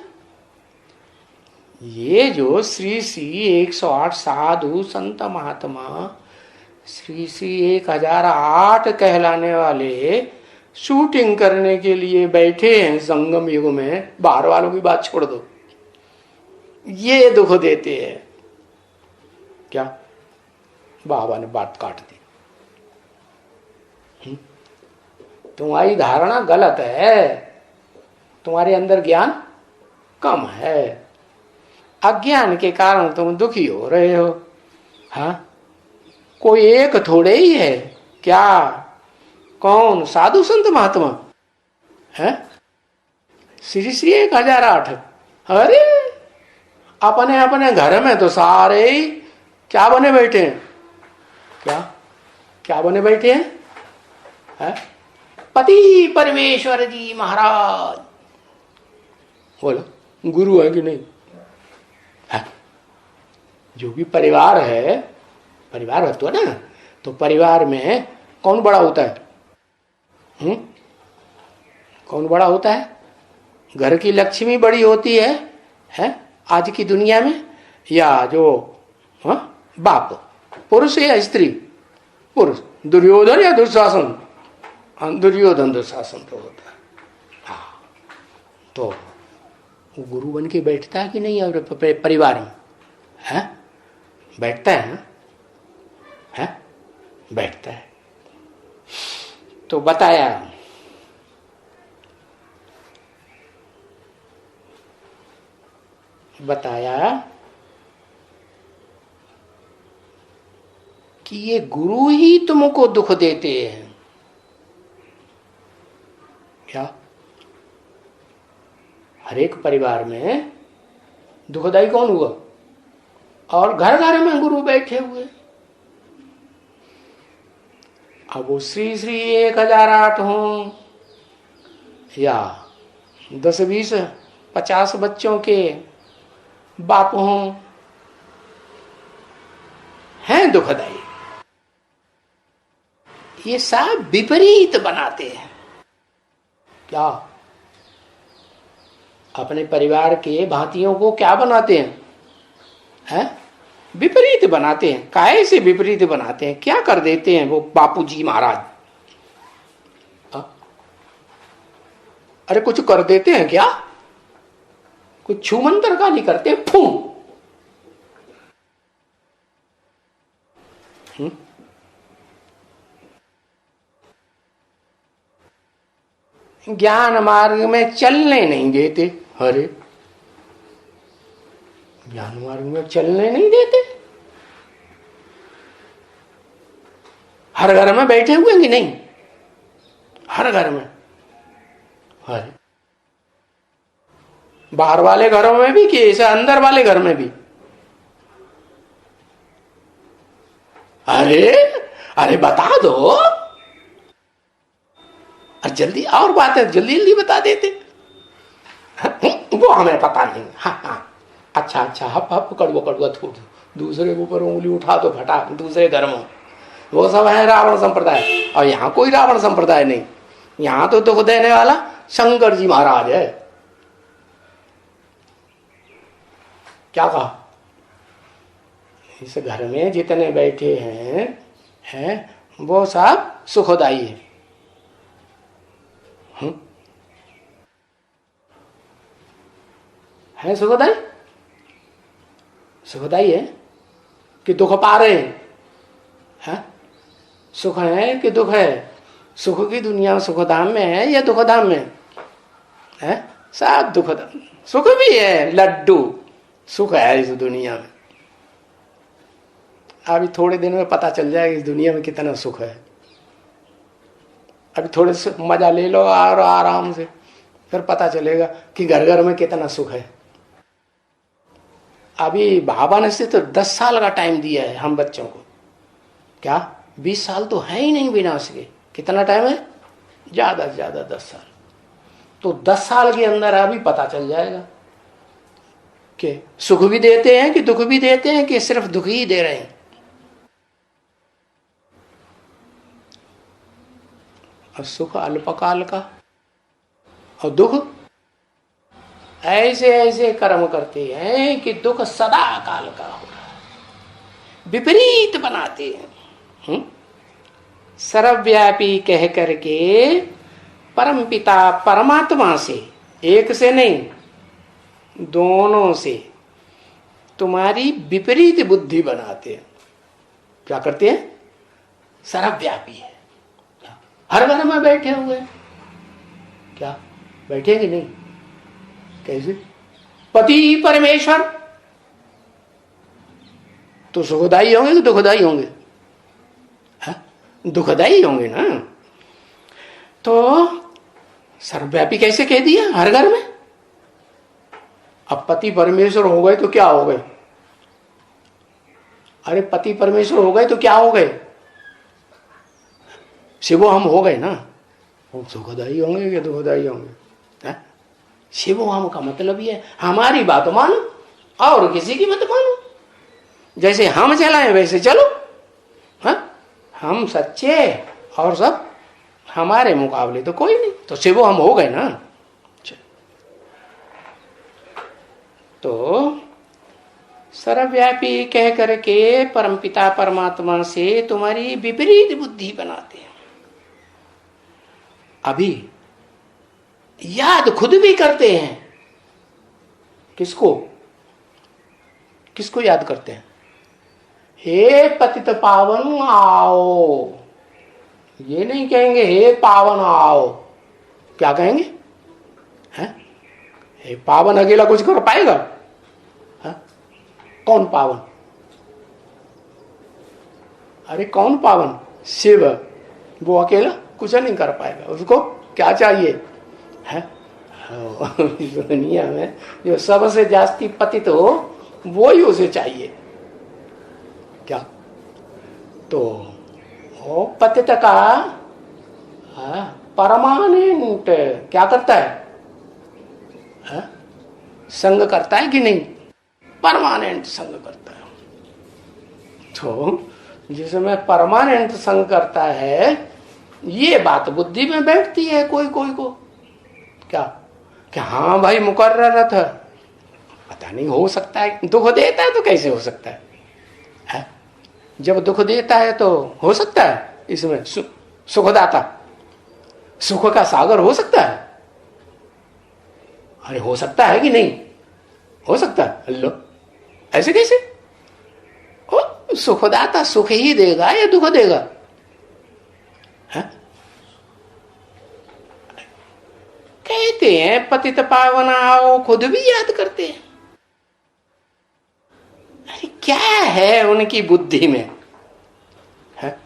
ये जो श्री श्री 108 साधु संत महात्मा, श्री श्री 1008 कहलाने वाले शूटिंग करने के लिए बैठे हैं संगम युग में, बाहर वालों की बात छोड़ दो, ये दुख देते हैं। क्या? बाबा ने बात काट दी। तुम्हारी धारणा गलत है, तुम्हारे अंदर ज्ञान कम है, अज्ञान के कारण तुम दुखी हो रहे हो। हाँ, कोई एक थोड़े ही है क्या? कौन? साधु संत महात्मा है, श्री श्री 1008। अरे अपने अपने घर में तो सारे ही क्या बने बैठे हैं? क्या क्या बने बैठे हैं? है? पति परमेश्वर जी महाराज। बोलो गुरु है कि नहीं है? जो भी परिवार है, परिवार है तो ना, तो परिवार में कौन बड़ा होता है? कौन बड़ा होता है? घर की लक्ष्मी बड़ी होती है आज की दुनिया में, या जो बाप, पुरुष या स्त्री? पुरुष। दुर्योधन या दुशासन? दुर्योधन दुशासन तो होता है। हाँ, तो वो गुरु बन के बैठता है कि नहीं और परिवार में? है? बैठता है ना? है? बैठता है। तो बताया कि ये गुरु ही तुमको दुख देते हैं। क्या? हर एक परिवार में दुखदाई कौन हुआ? और घर घर में गुरु बैठे हुए। अब वो श्री श्री 1008 हो या 10 20 50 बच्चों के बाप हों, हैं दुखदाई। ये सब विपरीत बनाते हैं। क्या? अपने परिवार के भांतियों को क्या बनाते हैं? विपरीत बनाते हैं। काहे से विपरीत बनाते हैं? क्या कर देते हैं वो बापूजी महाराज? अरे कुछ कर देते हैं क्या? कुछ छू मंतर का नहीं करते, फू। ज्ञान मार्ग में चलने नहीं देते। अरे ज्ञान मार्ग में चलने नहीं देते। हर घर में बैठे हुए कि नहीं? हर घर में। अरे बाहर वाले घरों में भी कि ऐसे अंदर वाले घर में भी? अरे अरे बता दो, जल्दी। और बात है, जल्दी जल्दी बता देते। वो हमें पता नहीं। हाँ, अच्छा अच्छा, हप हप कड़वा कड़वा थोड़, दूसरे के ऊपर उंगली उठा तो फटा, दूसरे धर्म, वो सब है रावण संप्रदाय। और यहाँ कोई रावण संप्रदाय नहीं, यहाँ तो दुख देने वाला शंकर जी महाराज है। क्या कहा? इस घर में जितने बैठे हैं वो सब सुखदाई है। है सुखदाई? सुखदाई है कि दुख पा रहे हैं? सुख है कि दुख है? सुख की दुनिया सुखधाम में है या दुखधाम में है? सब दुखधाम। सुख भी है, लड्डू सुख है इस दुनिया में। अभी थोड़े दिन में पता चल जाएगा इस दुनिया में कितना सुख है। अभी थोड़े से मजा ले लो और आराम से, फिर पता चलेगा कि घर घर में कितना सुख है। अभी बाबा ने से तो 10 साल का टाइम दिया है हम बच्चों को। क्या 20 साल तो है ही नहीं विनाश के। कितना टाइम है? ज्यादा से ज्यादा 10 साल। तो 10 साल के अंदर अभी पता चल जाएगा कि सुख भी देते हैं कि दुख भी देते हैं कि सिर्फ दुख ही दे रहे हैं। और सुख अल्पकाल का और दुख ऐसे ऐसे कर्म करते हैं कि दुख सदा काल का हो रहा है, विपरीत बनाते हैं। सर्वव्यापी कह करके परम पिता परमात्मा से, एक से नहीं दोनों से तुम्हारी विपरीत बुद्धि बनाते हैं। क्या करते हैं? सर्वव्यापी है, हर घर में बैठे हुए। क्या बैठे कि नहीं? कैसे? पति परमेश्वर तो सुखदाई होंगे कि दुखदाई होंगे? दुखदाई होंगे ना। तो सर्वव्यापी कैसे कह दिया? हर घर में। अब पति परमेश्वर हो गए तो क्या हो गए? अरे पति परमेश्वर हो गए तो क्या हो गए? शिवो हम हो गए ना। वो सुखदाई होंगे कि दुखदाई होंगे? शिवो हम का मतलब ये हमारी बात मानो और किसी की मत मानो। जैसे हम चलाएं वैसे चलो। हम सच्चे और सब हमारे मुकाबले तो कोई नहीं। तो शिवो हम हो गए ना। तो सर्वव्यापी कह करके परमपिता परमात्मा से तुम्हारी विपरीत बुद्धि बनाते हैं। अभी याद खुद भी करते हैं। किसको? किसको याद करते हैं? हे पतित पावन आओ। ये नहीं कहेंगे हे पावन आओ। क्या कहेंगे? हैं? हे पावन अकेला कुछ कर पाएगा? है? कौन पावन? अरे कौन पावन? शिव। वो अकेला कुछ नहीं कर पाएगा। उसको क्या चाहिए है? दुनिया में जो सबसे जास्ती पतित हो वो ही उसे चाहिए। क्या? तो वो पतित का परमानेंट क्या करता है? संग करता है कि नहीं? परमानेंट संग करता है। तो जिसमें परमानेंट संग करता है, ये बात बुद्धि में बैठती है कोई कोई को। क्या? कि हाँ भाई मुकर्रर था, पता नहीं हो सकता है। दुख देता है तो कैसे हो सकता है? जब दुख देता है तो हो सकता है इसमें सुखदाता, सुख का सागर हो सकता है? अरे हो सकता है कि नहीं? हो सकता है। अल्लाह, ऐसे कैसे? ओ सुखदाता सुख ही देगा या दुख देगा? कहते हैं पतित पावन आओ, खुद भी याद करते हैं। अरे क्या है उनकी बुद्धि में? है?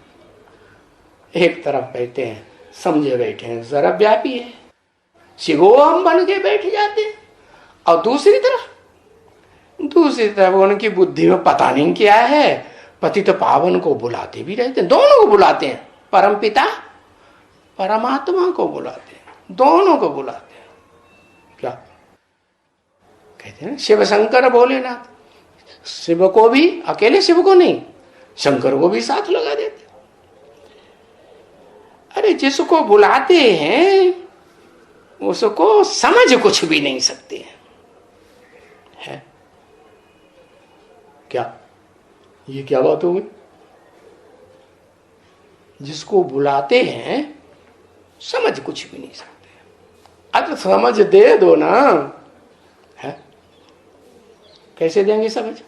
एक तरफ बैठे हैं समझे बैठे हैं सर्वव्यापी है, शिवो हम बन के बैठ जाते हैं। और दूसरी तरफ उनकी बुद्धि में पता नहीं क्या है, पतित पावन को बुलाते भी रहते हैं। दोनों को बुलाते हैं, परम पिता परमात्मा को बुलाते हैं, दोनों को बुलाते हैं। क्या कहते हैं? शिव शंकर भोलेनाथ। शिव को भी, अकेले शिव को नहीं, शंकर को भी साथ लगा देते। अरे जिसको बुलाते हैं उसको समझ कुछ भी नहीं सकते हैं। है? क्या ये क्या बात हो गई? जिसको बुलाते हैं समझ कुछ भी नहीं सकते। अरे समझ दे दो ना। है? कैसे देंगे समझ?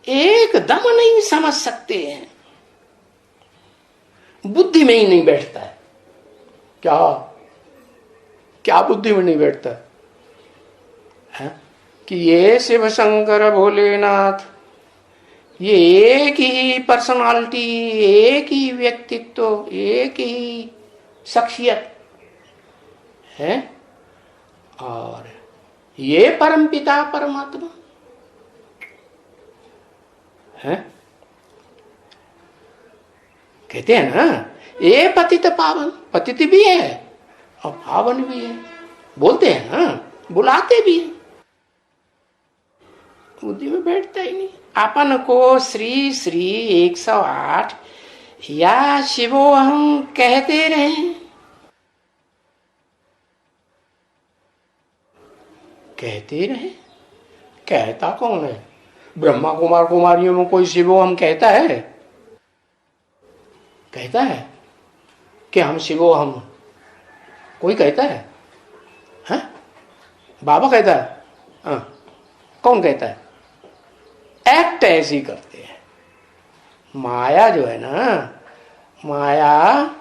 एकदम नहीं समझ सकते हैं, बुद्धि में ही नहीं बैठता है। क्या क्या बुद्धि में नहीं बैठता है? कि ये शिव शंकर भोलेनाथ, ये एक ही पर्सनालिटी, एक ही व्यक्तित्व, एक ही शख्सियत है, और ये परमपिता परमात्मा है। कहते हैं ना, ये पतित पावन, पतित भी है और पावन भी है, बोलते हैं ना, बुलाते भी हैं, बुद्धि में बैठता ही नहीं। अपन को श्री श्री 108 या शिवो हम कहते रहे, कहते रहे। कहता कौन है? ब्रह्मा कुमार कुमारियों में कोई शिवो हम कहता है? कहता है कि हम शिवो हम? कोई कहता है? हाँ? बाबा कहता है? हाँ। कौन कहता है? एक्ट ऐसी करते हैं। माया जो है ना, माया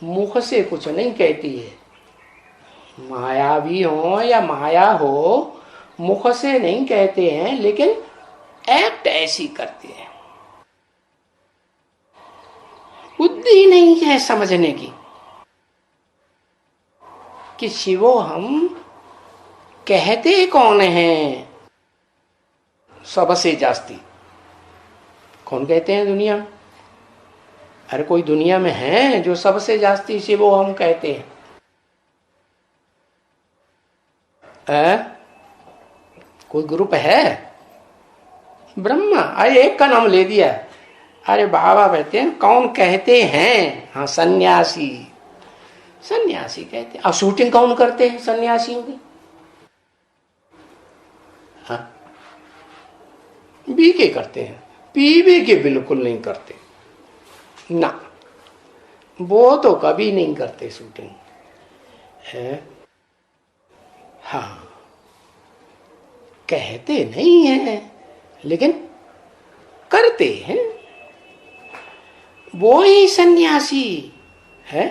मुख से कुछ नहीं कहती है। माया भी हो या माया हो, मुख से नहीं कहते हैं, लेकिन एक्ट ऐसी करते हैं। बुद्धि नहीं है समझने की कि शिवो हम कहते कौन हैं। सबसे जास्ती कौन कहते हैं दुनिया में? अरे कोई दुनिया में है जो सबसे जास्ती शिवो हम कहते हैं? कोई ग्रुप है? ब्रह्मा। अरे एक का नाम ले दिया। अरे बाबा कहते हैं कौन कहते हैं? हाँ, सन्यासी। सन्यासी कहते हैं। अब शूटिंग कौन करते हैं सन्यासियों की? हाँ, बी के करते हैं, पीबी के बिल्कुल नहीं करते ना, वो तो कभी नहीं करते शूटिंग है। हाँ, कहते नहीं है लेकिन करते हैं। वो ही सन्यासी है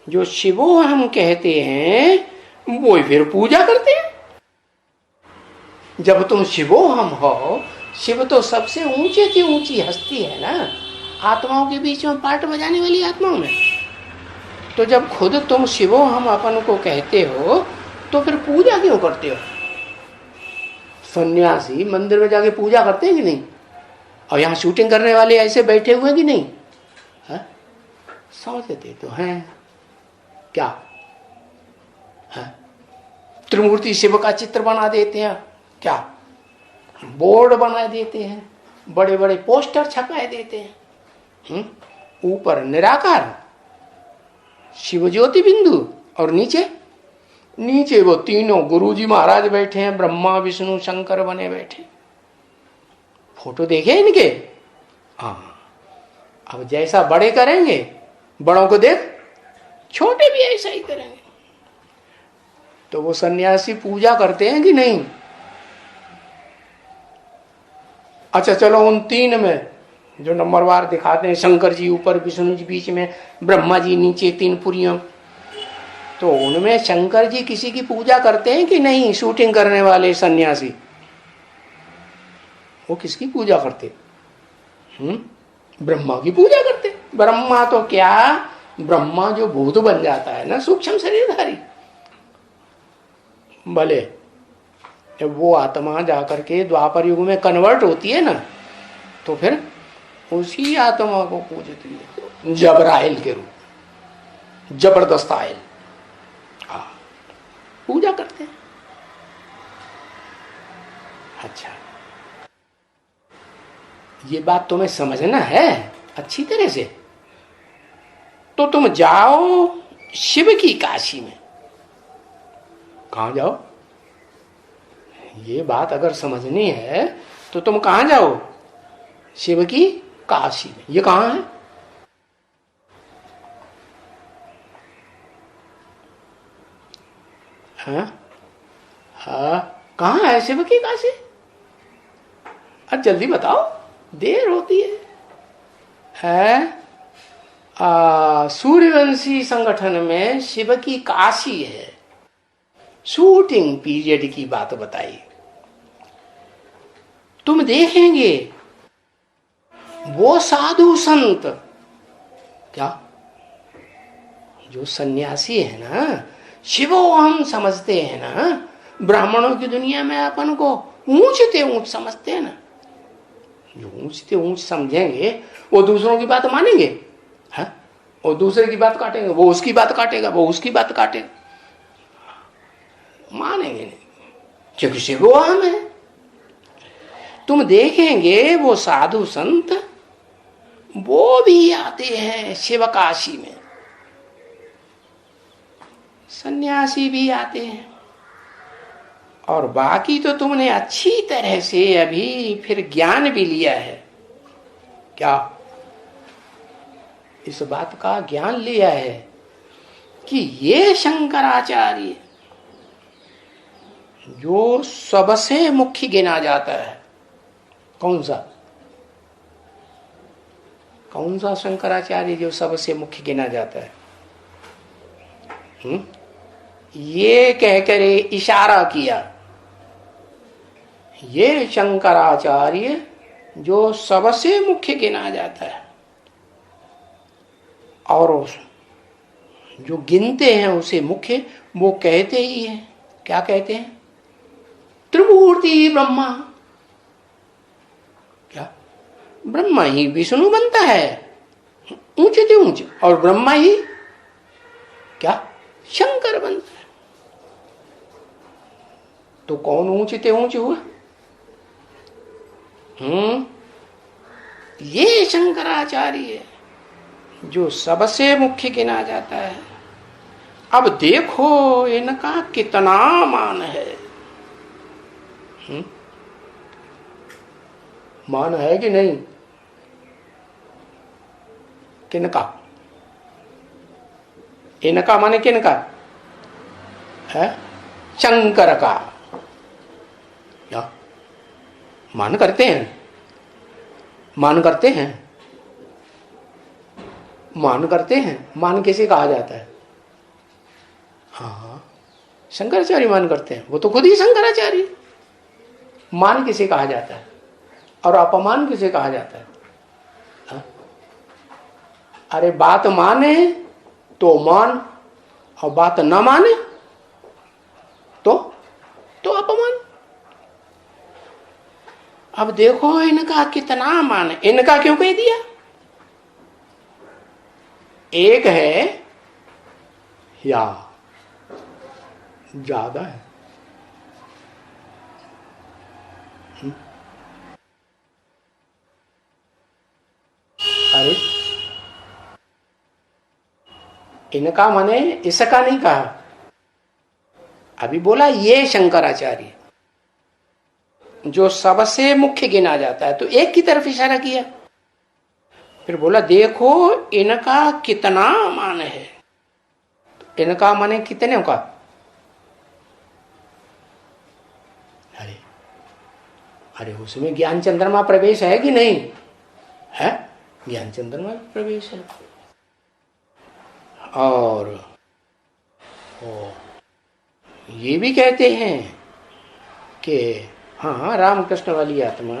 जो शिवो हम कहते हैं, वो ही फिर पूजा करते हैं। जब तुम शिवो हम हो, शिव तो सबसे ऊंचे की ऊंची हस्ती है ना, आत्माओं के बीच में पार्ट बजाने वाली आत्माओं में। तो जब खुद तुम शिवो हम अपन को कहते हो, तो फिर पूजा क्यों करते हो? सन्यासी मंदिर में जाके पूजा करते हैं कि नहीं? और यहाँ शूटिंग करने वाले ऐसे बैठे हुए कि नहीं? है? समझते तो हैं क्या? है? त्रिमूर्ति शिव का चित्र बना देते हैं क्या? बोर्ड बना देते हैं, बड़े बड़े पोस्टर छपाए देते हैं। ऊपर निराकार शिव ज्योति बिंदु, और नीचे नीचे वो तीनों गुरुजी महाराज बैठे हैं, ब्रह्मा विष्णु शंकर बने बैठे। फोटो देखे इनके? हाँ। अब जैसा बड़े करेंगे, बड़ों को देख छोटे भी ऐसा ही करेंगे। तो वो सन्यासी पूजा करते हैं कि नहीं? अच्छा चलो, उन तीन में जो नंबरवार दिखाते हैं, शंकर जी ऊपर, विष्णु जी बीच में, ब्रह्मा जी नीचे, तीन पुरियों, तो उनमें शंकर जी किसी की पूजा करते हैं कि नहीं? शूटिंग करने वाले सन्यासी वो किसकी पूजा करते? ब्रह्मा की पूजा करते। ब्रह्मा तो क्या, ब्रह्मा जो भूत बन जाता है ना, सूक्ष्म शरीरधारी, भले जब वो आत्मा जाकर के द्वापर युग में कन्वर्ट होती है ना, तो फिर उसी आत्मा को पूजती है जबराइल के रूप, जबरदस्त आयल। हाँ, पूजा करते हैं। अच्छा, ये बात तुम्हें समझना है अच्छी तरह से। तो तुम जाओ शिव की काशी में। कहां जाओ? ये बात अगर समझनी है तो तुम कहां जाओ? शिव की काशी में। ये कहां है? हाँ हाँ, कहां है शिव की काशी? अब जल्दी बताओ, देर होती है। सूर्यवंशी संगठन में शिव की काशी है। शूटिंग पीरियड की बात बताई। तुम देखेंगे वो साधु संत, क्या जो सन्यासी है ना, शिवो हम समझते हैं ना, ब्राह्मणों की दुनिया में अपन को ऊंचते ऊंच समझते हैं ना, जो ऊंचते ऊंच समझेंगे वो दूसरों की बात मानेंगे, है? वो दूसरे की बात काटेंगे, वो उसकी बात काटेगा, वो उसकी बात काटेगा, मानेंगे नहीं, क्योंकि शिवो हम है। तुम देखेंगे वो साधु संत वो भी आते हैं शिवकाशी में, सन्यासी भी आते हैं। और बाकी तो तुमने अच्छी तरह से अभी फिर ज्ञान भी लिया है, क्या इस बात का ज्ञान लिया है कि ये शंकराचार्य जो सबसे मुख्य गिना जाता है, कौन सा शंकराचार्य जो सबसे मुख्य गिना जाता है? ये कहकर इशारा किया, ये शंकराचार्य जो सबसे मुख्य गिना जाता है, और जो गिनते हैं उसे मुख्य, वो कहते ही हैं, क्या कहते हैं? त्रिमूर्ति ब्रह्मा। क्या ब्रह्मा ही विष्णु बनता है ऊंचे से ऊंचे, और ब्रह्मा ही क्या शंकर बनता है। तो कौन ऊंचे से ऊंचे हुआ? ये शंकराचार्य जो सबसे मुख्य गिना जाता है। अब देखो इनका कितना मान है। मान है कि नहीं? किनका? इनका माने किनका है? शंकर का। क्या मान करते हैं? मान करते हैं? मान करते हैं। मान किसे कहा जाता है? हाँ, शंकराचार्य मान करते हैं, वो तो खुद ही शंकराचार्य। मान किसे कहा जाता है और अपमान किसे कहा जाता है? हाँ? अरे बात माने तो मान, और बात न माने तो अपमान। अब देखो इनका कितना मान है। इनका क्यों कह दिया? एक है या ज्यादा है? अरे इनका माने इसका नहीं कहा, अभी बोला ये शंकराचार्य जो सबसे मुख्य गिना जाता है, तो एक की तरफ इशारा किया। फिर बोला देखो इनका कितना मान है। इनका माने कितने का? अरे अरे उसमें ज्ञान चंद्रमा प्रवेश है कि नहीं है? ज्ञान चंद्रमा प्रवेश है। और ये भी कहते हैं कि हाँ, रामकृष्ण वाली आत्मा,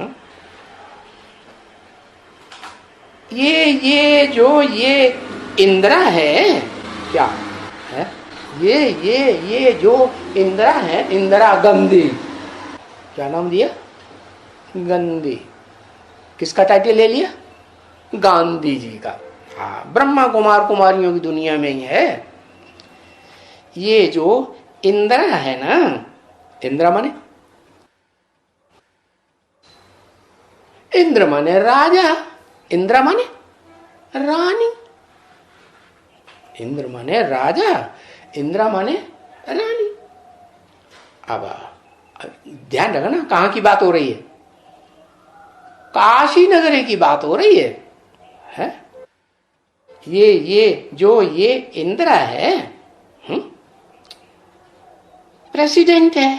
ये जो ये इंद्रा है, क्या है ये जो इंद्रा है, इंदिरा गांधी, क्या नाम दिया? गांधी। किसका टाइटल ले लिया? गांधी जी का। हाँ, ब्रह्मा कुमार कुमारियों की दुनिया में ही है। ये जो इंद्रा है ना, इंद्रा माने इंद्र माने राजा, इंद्रा माने रानी। इंद्र माने राजा, इंद्रा माने रानी। अब ध्यान रखना कहां की बात हो रही है? काशी नगरी की बात हो रही है? ये जो ये इंदिरा है, प्रेसिडेंट है,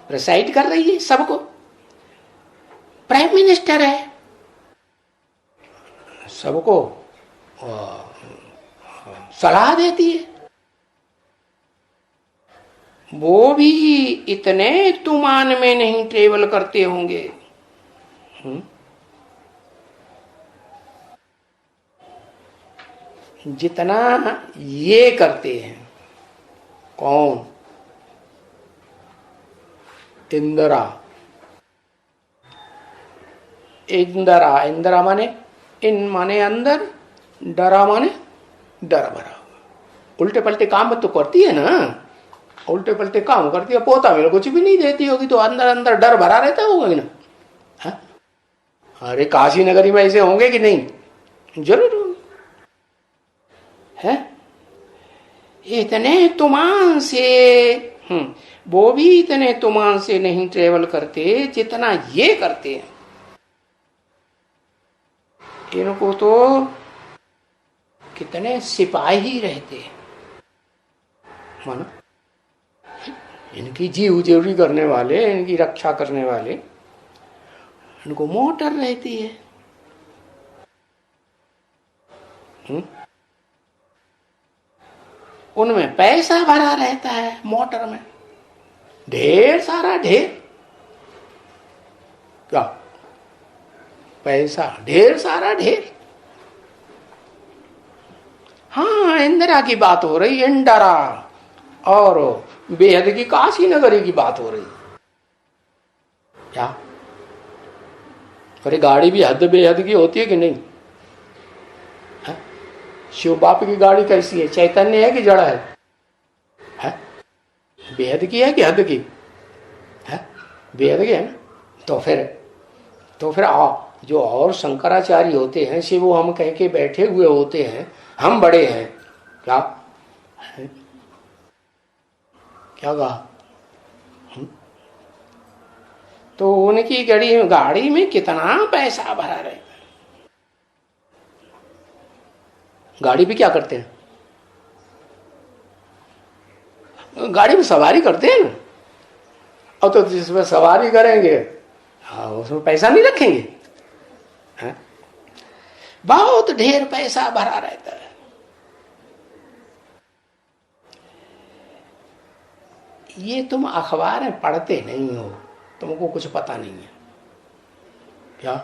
प्रेसाइड कर रही है सबको, प्राइम मिनिस्टर है, सबको सलाह देती है। वो भी इतने तुमान में नहीं ट्रेवल करते होंगे। जितना ये करते हैं। कौन? इंदिरा। इंदिरा, इंदिरा माने इन माने अंदर, डरा माने डर भरा। उल्टे पलटे काम तो करती है ना, उल्टे पलटे काम करती है। पोता मेरे कुछ भी नहीं देती होगी तो अंदर अंदर डर भरा रहता होगा ना। हा? अरे काशी नगरी में ऐसे होंगे कि नहीं? जरूर होंगे। है इतने तुमान से, वो भी इतने तुमान से नहीं ट्रेवल करते जितना ये करते हैं। इनको तो कितने सिपाही रहते हैं मानो, इनकी जीव जरूरी करने वाले, इनकी रक्षा करने वाले। इनको मोटर रहती है। उनमें पैसा भरा रहता है, मोटर में ढेर सारा, ढेर क्या पैसा, ढेर सारा ढेर। हाँ, इंदिरा की बात हो रही, इंदिरा और बेहद की काशी नगरी की बात हो रही। क्या? अरे गाड़ी भी हद बेहद की होती है कि नहीं? है? शिव बाप की गाड़ी कैसी है? चैतन्य है कि जड़ा है? बेहद की है कि हद की है? बेहद की है ना। तो फिर जो और शंकराचार्य होते हैं से वो हम कह के बैठे हुए होते हैं, हम बड़े हैं। क्या क्या कहा? तो उनकी गाड़ी में कितना पैसा भरा रहता है। गाड़ी भी क्या करते हैं? गाड़ी में सवारी करते हैं ना। और तो जिसमें सवारी करेंगे, हाँ, उसमें पैसा नहीं रखेंगे? है? बहुत ढेर पैसा भरा रहता है। ये तुम अखबार में पढ़ते नहीं हो, तुमको कुछ पता नहीं है। क्या?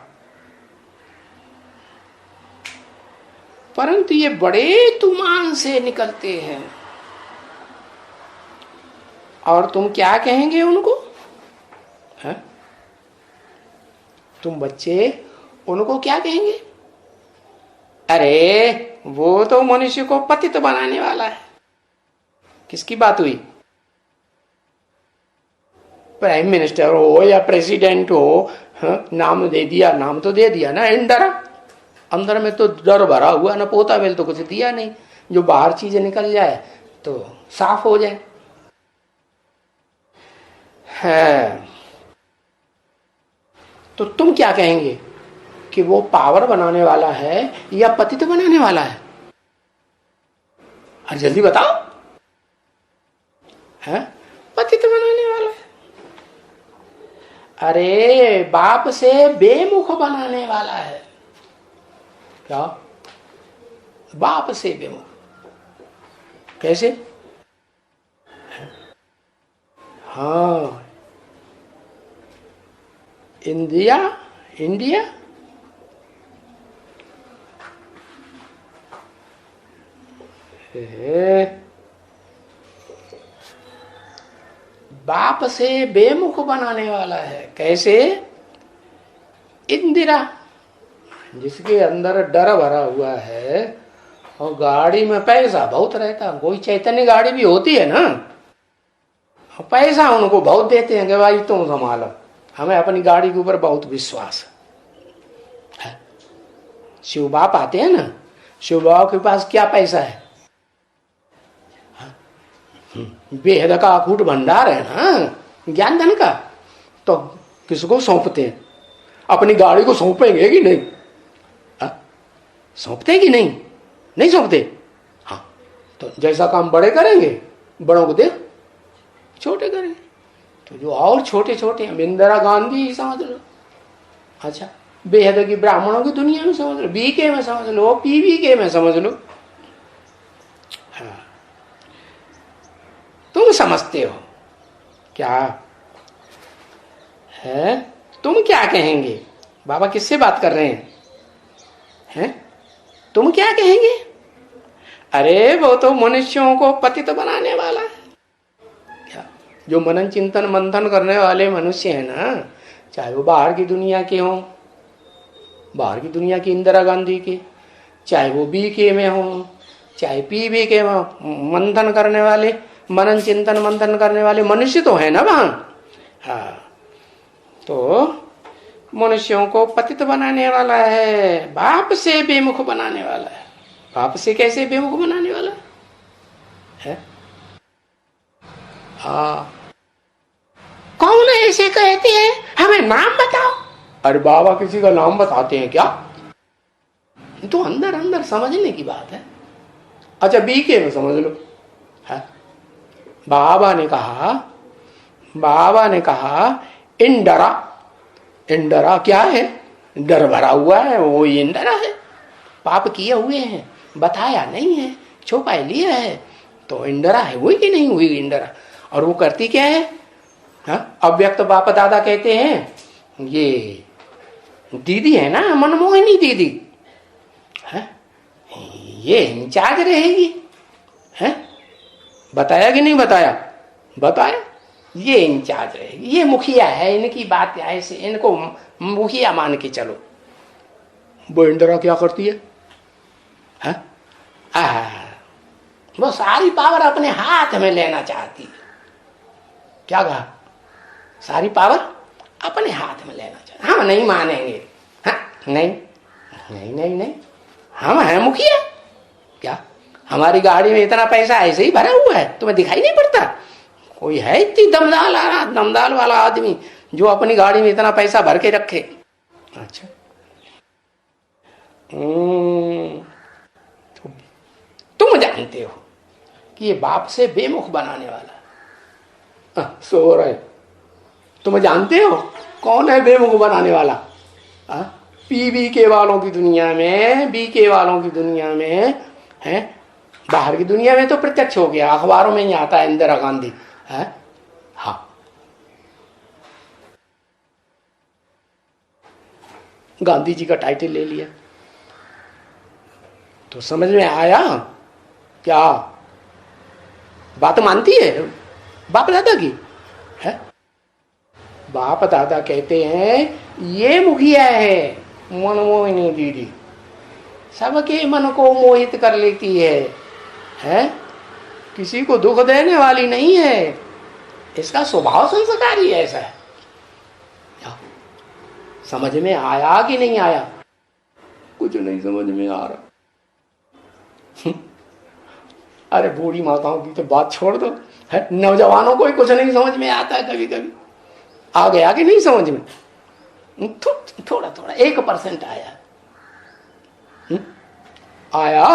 परंतु ये बड़े तुमान से निकलते हैं। और तुम क्या कहेंगे उनको? है? तुम बच्चे उनको क्या कहेंगे? अरे वो तो मनुष्य को पतित बनाने वाला है। किसकी बात हुई? प्राइम मिनिस्टर हो या प्रेसिडेंट हो, नाम दे दिया, नाम तो दे दिया ना, इंदिरा। अंदर में तो डर भरा हुआ ना, पोता बेल तो कुछ दिया नहीं जो बाहर चीजें निकल जाए तो साफ हो जाए। है तो तुम क्या कहेंगे कि वो पावर बनाने वाला है या पतित बनाने वाला है? अरे जल्दी बताओ। है पतित बनाने वाला है। अरे बाप से बेमुख बनाने वाला है। क्या? बाप से बेमुख कैसे? हाँ, इंडिया बाप से बेमुख बनाने वाला है। कैसे? इंदिरा, जिसके अंदर डर भरा हुआ है और गाड़ी में पैसा बहुत रहता। कोई चैतन्य गाड़ी भी होती है ना, पैसा उनको बहुत देते हैं कि भाई तुम संभालो, हमें अपनी गाड़ी के ऊपर बहुत विश्वास है। शिव बाप आते हैं ना, शिव बाबा के पास क्या पैसा है? बेहद का अकूट भंडार है ना ज्ञान धन का। तो किसको सौंपते हैं? अपनी गाड़ी को सौंपेंगे कि नहीं? सौंपते कि नहीं? नहीं सौंपते। हाँ, तो जैसा काम बड़े करेंगे, बड़ों को दे, छोटे करेंगे। तो जो और छोटे छोटे, इंदिरा गांधी समझ लो। अच्छा, बेहद की ब्राह्मणों की दुनिया में समझ लो, बीके में समझ लो, पीवीके में समझ लो। हाँ, तुम समझते हो क्या है? तुम क्या कहेंगे? बाबा किससे बात कर रहे हैं? तुम क्या कहेंगे? अरे वो तो मनुष्यों को पतित बनाने वाला है। क्या? जो मनन चिंतन मंथन करने वाले मनुष्य हैं ना, चाहे वो बाहर की दुनिया के हों, बाहर की दुनिया की इंदिरा गांधी के, चाहे वो बीके में हों, चाहे पीबी के मंथन करने वाले, मनन चिंतन मंथन करने वाले मनुष्य तो है ना वहां। हाँ, तो मनुष्यों को पतित बनाने वाला है, बाप से बेमुख बनाने वाला है। बाप से कैसे बेमुख बनाने वाला है? हाँ, कौन ऐसे कहते हैं? हमें नाम बताओ। अरे बाबा किसी का नाम बताते हैं क्या? तो अंदर अंदर समझने की बात है। अच्छा बीके में समझ लो है। बाबा ने कहा इंडरा। इंडरा क्या है? डर भरा हुआ है, वो इंडरा है। पाप किए हुए हैं, बताया नहीं है, छुपा लिया है, तो इंडरा है। हुई कि नहीं हुई इंडरा? और वो करती क्या है? हाँ, अव्यक्त बाप दादा कहते हैं ये दीदी है ना, मनमोहिनी दीदी है, ये इंचार्ज रहेगी है। बताया कि नहीं बताया? बताया। ये इंचार्ज रहेगी, ये मुखिया है, इनकी बात ऐसे, इनको मुखिया मान के चलो। वो इंदिरा क्या करती है? वो सारी पावर अपने हाथ में लेना चाहती है। क्या कहा? सारी पावर अपने हाथ में लेना चाहती। हम नहीं मानेंगे। हाँ, नहीं नहीं नहीं नहीं, हम हैं मुखिया। क्या हमारी गाड़ी में इतना पैसा ऐसे ही भरा हुआ है, तुम्हें दिखाई नहीं पड़ता? कोई है इतनी दमदाल वाला आदमी जो अपनी गाड़ी में इतना पैसा भर के रखे? अच्छा, तुम जानते हो कि ये बाप से बेमुख बनाने वाला सो रहे। तुम जानते हो कौन है बेमुख बनाने वाला? पीबीके वालों की दुनिया में, बीके वालों की दुनिया में है। बाहर की दुनिया में तो प्रत्यक्ष हो गया, अखबारों में ही आता है इंदिरा गांधी है। हाँ, गांधी जी का टाइटल ले लिया तो समझ में आया क्या? बात मानती है बाप दादा की है? बाप दादा कहते हैं ये मुखिया है मनमोहिनी दीदी, सबके मन को मोहित कर लेती है? किसी को दुख देने वाली नहीं है, इसका स्वभाव संस्कारी ऐसा है। समझ में आया कि नहीं आया? कुछ नहीं समझ में आ रहा। अरे बूढ़ी माताओं की तो बात छोड़ दो है, नौजवानों को ही कुछ नहीं समझ में आता है। कभी कभी आ गया कि नहीं समझ में? थोड़ा थोड़ा 1% आया। आया?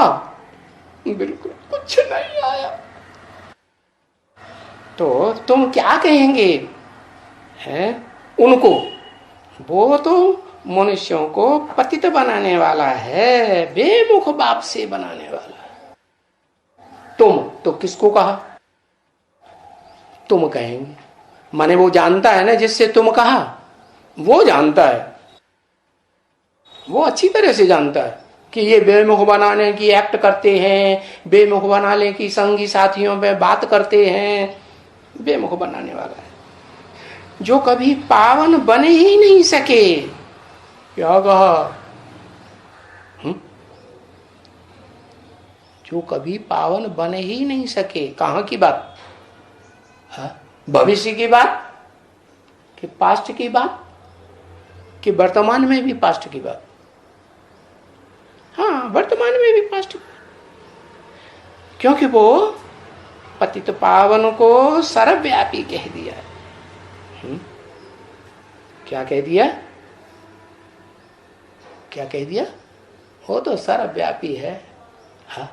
बिल्कुल कुछ नहीं आया। तो तुम क्या कहेंगे हैं उनको? वो तो मनुष्यों को पतित बनाने वाला है, बेमुख बाप से बनाने वाला है। तुम तो किसको कहा? तुम कहेंगे माने वो जानता है ना, जिससे तुम कहा वो जानता है, वो अच्छी तरह से जानता है कि ये बेमुख बनाने की एक्ट करते हैं, बेमुख बनाने की संगी साथियों पे बात करते हैं। बेमुख बनाने वाला है जो कभी पावन बने ही नहीं सके। क्या कहा? जो कभी पावन बने ही नहीं सके। कहां की बात? भविष्य की बात कि पास्ट की बात कि वर्तमान में भी पास्ट की बात? हाँ, वर्तमान में भी पास्ट की, क्योंकि वो पतित पावन को सर्वव्यापी कह दिया। क्या कह दिया? क्या कह दिया? वो तो सर्वव्यापी है। हाँ,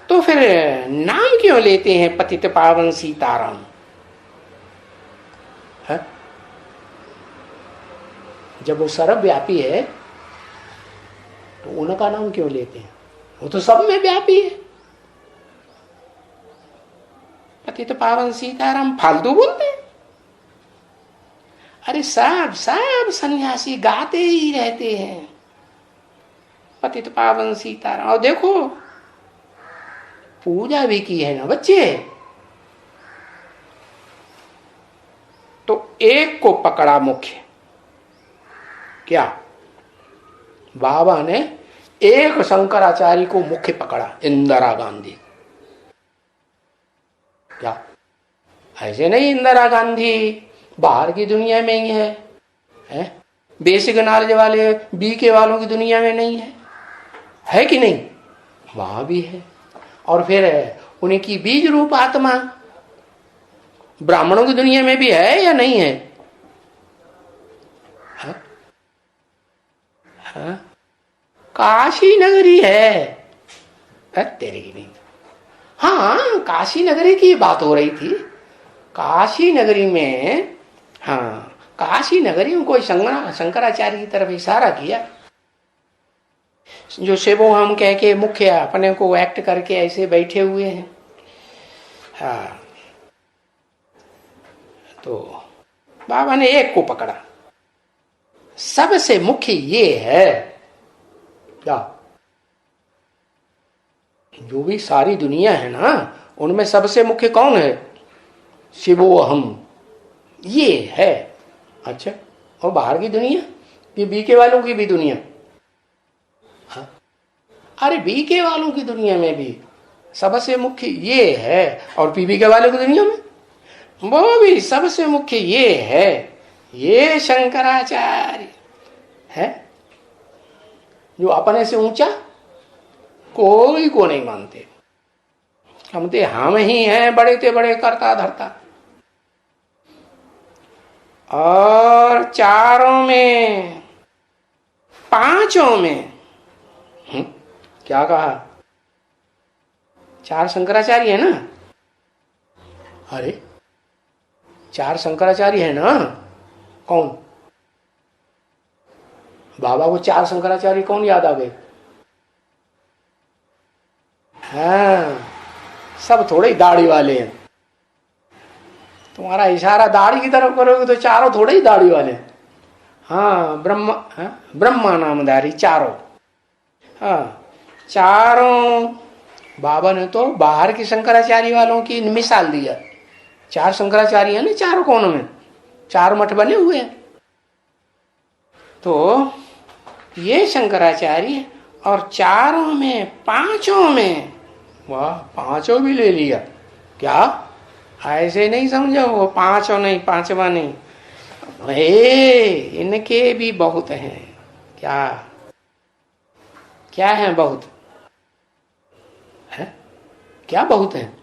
तो फिर नाम क्यों लेते हैं पतित पावन सीताराम? है? जब वो सर्वव्यापी है तो उनका नाम क्यों लेते हैं? वो तो सब में व्यापी है। पतित पावन सीताराम फालतू बोलते हैं। अरे सब सब सन्यासी गाते ही रहते हैं पतित पावन सीताराम। और देखो पूजा भी की है ना बच्चे। तो एक को पकड़ा मुख्य, क्या बाबा ने एक शंकराचार्य को मुख्य पकड़ा, इंदिरा गांधी। क्या ऐसे नहीं, इंदिरा गांधी बाहर की दुनिया में ही है? बेसिक नॉलेज वाले बीके वालों की दुनिया में नहीं है कि नहीं? वहां भी है। और फिर उनकी बीज रूप आत्मा ब्राह्मणों की दुनिया में भी है या नहीं है? हाँ? काशी नगरी है, तेरे की नहीं। हाँ, काशी नगरी की बात हो रही थी। काशी नगरी में, हाँ, काशी नगरी में कोई शंकराचार्य की तरफ इशारा किया, जो सेवो हम कह के मुख्य अपने को एक्ट करके ऐसे बैठे हुए हैं। हाँ, तो बाबा ने एक को पकड़ा, सबसे मुख्य ये है क्या, जो भी सारी दुनिया है ना उनमें सबसे मुख्य कौन है? शिवो हम, ये है। अच्छा, और बाहर की दुनिया, ये बीके वालों की भी दुनिया। हाँ? अरे बीके वालों की दुनिया में भी सबसे मुख्य ये है, और पीबीके वालों की दुनिया में वो भी सबसे मुख्य ये है। ये शंकराचार्य है जो अपने से ऊंचा कोई को नहीं मानते। हम ही हैं बड़े ते बड़े करता धरता। और चारों में, पांचों में क्या कहा? चार शंकराचार्य है ना? अरे चार शंकराचार्य है ना? कौन? बाबा को चार शंकराचार्य कौन याद आ गए? हाँ, सब थोड़े दाढ़ी वाले हैं। तुम्हारा इशारा दाढ़ी की तरफ करोगे तो चारों थोड़े ही दाढ़ी वाले हैं। हाँ, ब्रह्मा नामधारी चारों। हाँ, चारों। बाबा ने तो बाहर के शंकराचार्य वालों की मिसाल दिया। चार शंकराचार्य है ना चारों कोनों में, चार मठ बने हुए हैं। तो ये शंकराचार्य, और चारों में, पांचों में, वाह, पांचों भी ले लिया। क्या ऐसे नहीं समझो, वो पांचों नहीं, पांचवा नहीं, इनके भी बहुत हैं। क्या क्या है? बहुत है? क्या बहुत है?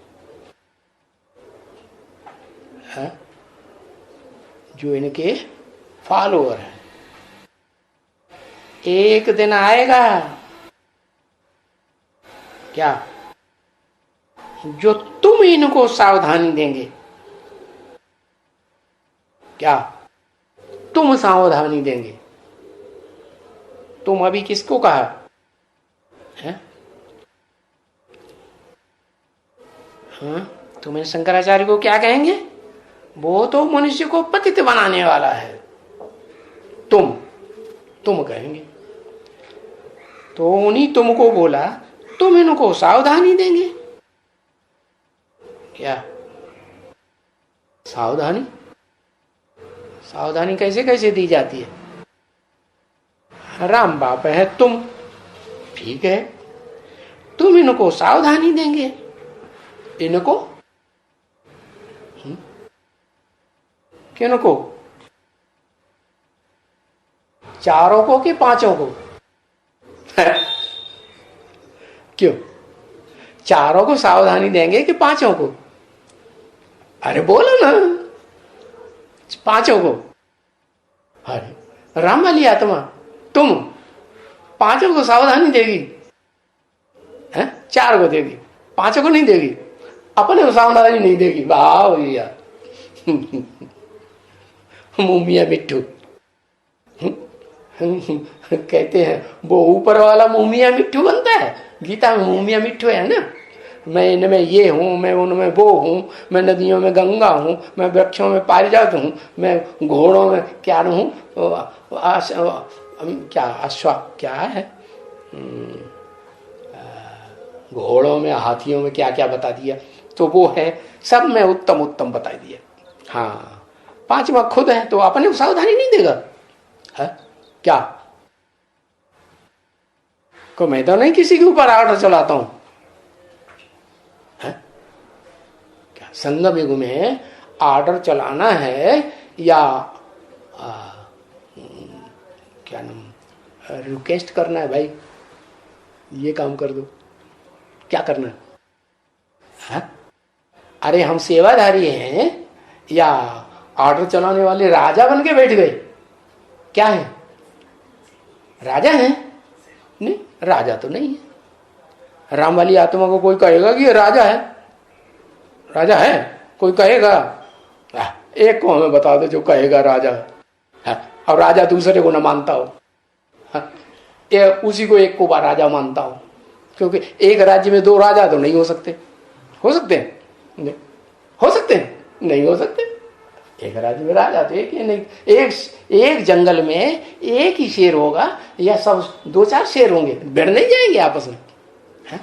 जो इनके फॉलोअर हैं। एक दिन आएगा क्या जो तुम इनको सावधानी देंगे। क्या तुम सावधानी देंगे? तुम अभी किसको कहा है? हाँ, तुम्हें शंकराचार्य को क्या कहेंगे? वो तो मनुष्य को पतित बनाने वाला है। तुम कहेंगे। तो उन्हीं तुमको बोला, तुम इनको सावधानी देंगे। क्या सावधानी? सावधानी कैसे कैसे दी जाती है? राम बाप है तुम, ठीक है, तुम इनको सावधानी देंगे। इनको किनको? चारों को कि पांचों को? क्यों? चारों को सावधानी देंगे कि पांचों को? अरे बोलो ना, पांचों को। अरे राम वाली आत्मा तुम पांचों को सावधानी देगी है? चार को देगी, पांचों को नहीं देगी। अपने को सावधानी नहीं देगी। वाह भैया, मुमिया मिट्टू कहते हैं वो ऊपर वाला मुमिया मिट्टू बनता है। गीता में मुमिया मिट्टू है ना, मैं इनमें ये हूँ, मैं उनमें वो हूँ, मैं नदियों में गंगा हूँ, मैं वृक्षों में पारिजात हूँ, मैं घोड़ों में क्या हूँ, क्या अश्वा क्या है, घोड़ों में हाथियों में क्या क्या बता दिया, तो वो है सब में उत्तम उत्तम बता दिया। हाँ, पांचवा खुद है तो अपने को सावधानी नहीं देगा है क्या? को मैं तो नहीं किसी के ऊपर ऑर्डर चलाता हूं है? क्या संगम युग में ऑर्डर चलाना है या क्या नाम रिक्वेस्ट करना है, भाई ये काम कर दो, क्या करना है? अरे हम सेवाधारी हैं या ऑर्डर चलाने वाले राजा बन के बैठ गए? क्या है, राजा है? नहीं, राजा तो नहीं है। राम वाली आत्मा को कोई कहेगा कि ये राजा है? राजा है कोई कहेगा? एक को हमें बता दो जो कहेगा राजा है, और राजा दूसरे को न मानता हो, ये उसी को एक को राजा मानता हो, क्योंकि एक राज्य में दो राजा तो नहीं हो सकते। हो सकते हैं? नहीं हो सकते हैं, नहीं हो सकते। एक राज्य में राजा तो एक ही नहीं, एक जंगल में एक ही शेर होगा या सब दो चार शेर होंगे, भिड़ नहीं जाएंगे आपस में है?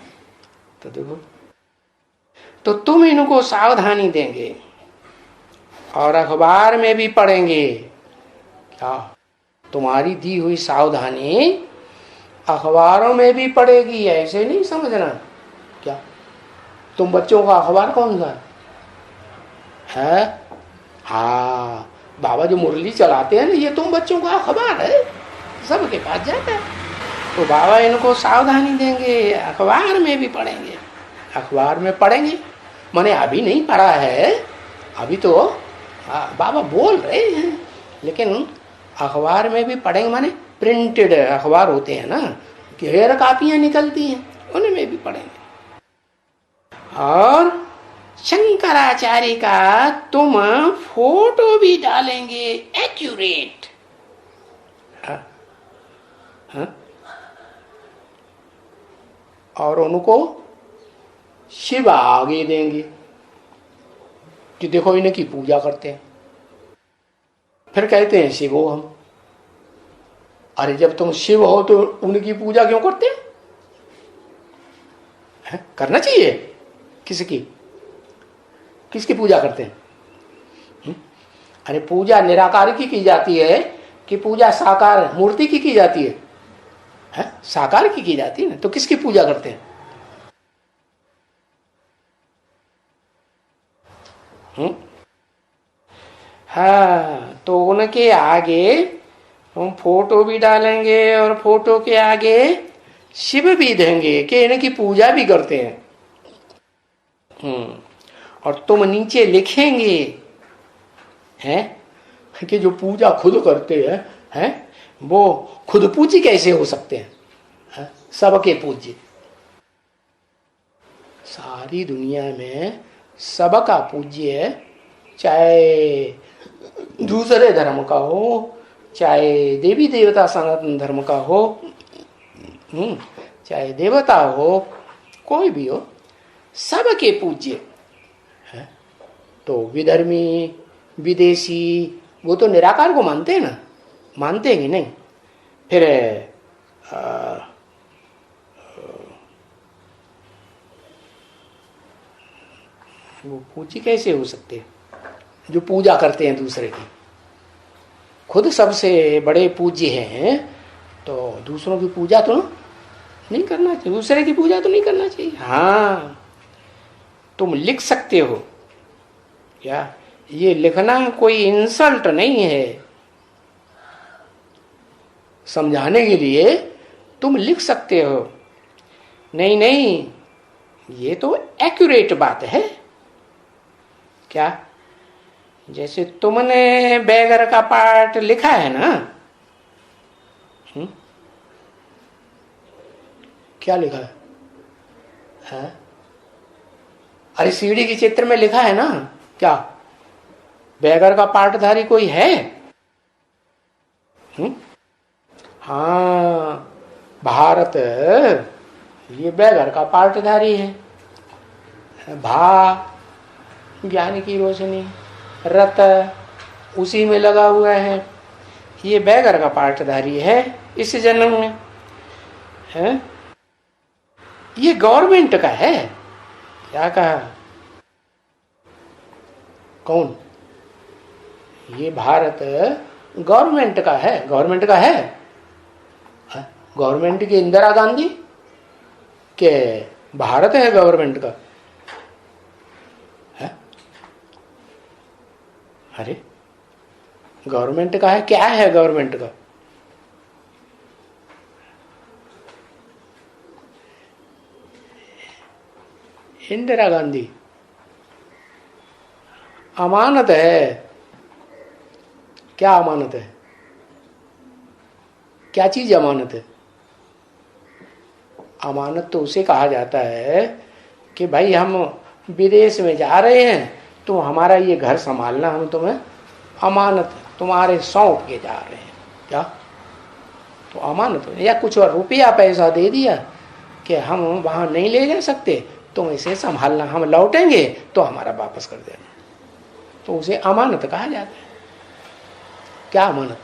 तो देखो, तो तुम इनको सावधानी देंगे और अखबार में भी पढ़ेंगे। क्या तुम्हारी दी हुई सावधानी अखबारों में भी पड़ेगी, ऐसे नहीं समझना। क्या तुम बच्चों का अखबार कौन सा है? हाँ, बाबा जो मुरली चलाते हैं ना, ये तुम बच्चों का अखबार है, सबके पास जाता है। तो बाबा इनको सावधानी देंगे, अखबार में भी पढ़ेंगे। अखबार में पढ़ेंगे माने अभी नहीं पढ़ा है, अभी तो बाबा बोल रहे हैं, लेकिन अखबार में भी पढ़ेंगे माने प्रिंटेड अखबार होते हैं ना, ढेर कापियां निकलती हैं, उनमें भी पढ़ेंगे। और शंकराचार्य का तुम फोटो भी डालेंगे एक्यूरेट। और उनको शिव आगे देंगे कि देखो इनकी पूजा करते हैं, फिर कहते हैं शिव हो हम। अरे जब तुम शिव हो तो उनकी पूजा क्यों करते हैं? करना चाहिए। किसकी किसकी पूजा करते हैं? अरे पूजा निराकार की जाती है कि पूजा साकार मूर्ति की जाती है? साकार की जाती है ना, तो किसकी पूजा करते हैं? हाँ, तो उनके आगे हम फोटो भी डालेंगे और फोटो के आगे शिव भी देंगे कि इनकी पूजा भी करते हैं। और तुम नीचे लिखेंगे हैं कि जो पूजा खुद करते हैं वो खुद पूजी कैसे हो सकते हैं? सबके पूज्य। सारी दुनिया में सबका पूज्य है, चाहे दूसरे धर्म का हो, चाहे देवी देवता सनातन धर्म का हो, चाहे देवता हो, कोई भी हो, सबके पूज्य है। तो विधर्मी विदेशी वो तो निराकार को मानते हैं ना, मानते हैं कि नहीं? फिर वो पूज्य कैसे हो सकते हैं जो पूजा करते हैं दूसरे की? खुद सबसे बड़े पूज्य हैं तो दूसरों की पूजा तो नहीं करना चाहिए, दूसरे की पूजा तो नहीं करना चाहिए। हाँ, तुम लिख सकते हो क्या? ये लिखना कोई इंसल्ट नहीं है, समझाने के लिए तुम लिख सकते हो। नहीं नहीं, ये तो एक्यूरेट बात है। क्या? जैसे तुमने बैगर का पार्ट लिखा है ना, क्या लिखा है? अरे सीढ़ी के चित्र में लिखा है ना, क्या बैगर का पार्टधारी कोई है? हाँ, भारत ये बैगर का पार्टधारी है। भा ज्ञान की रोशनी, रत उसी में लगा हुआ है। ये बैगर का पाठधारी है इस जन्म में है। ये गवर्नमेंट का है। क्या कहा? कौन? ये भारत गवर्नमेंट का है। गवर्नमेंट का है। गवर्नमेंट की इंदिरा गांधी के भारत है गवर्नमेंट का है? अरे गवर्नमेंट का है। क्या है गवर्नमेंट का? इंदिरा गांधी अमानत है। क्या अमानत है? क्या चीज अमानत है? अमानत तो उसे कहा जाता है कि भाई हम विदेश में जा रहे हैं, तो हमारा ये घर संभालना, हम तुम्हें अमानत तुम्हारे सौंप के जा रहे हैं। क्या? तो अमानत है। या कुछ और रुपया पैसा दे दिया कि हम वहां नहीं ले जा सकते, तुम इसे संभालना, हम लौटेंगे तो हमारा वापस कर देना, तो उसे अमानत कहा जाता है। क्या अमानत?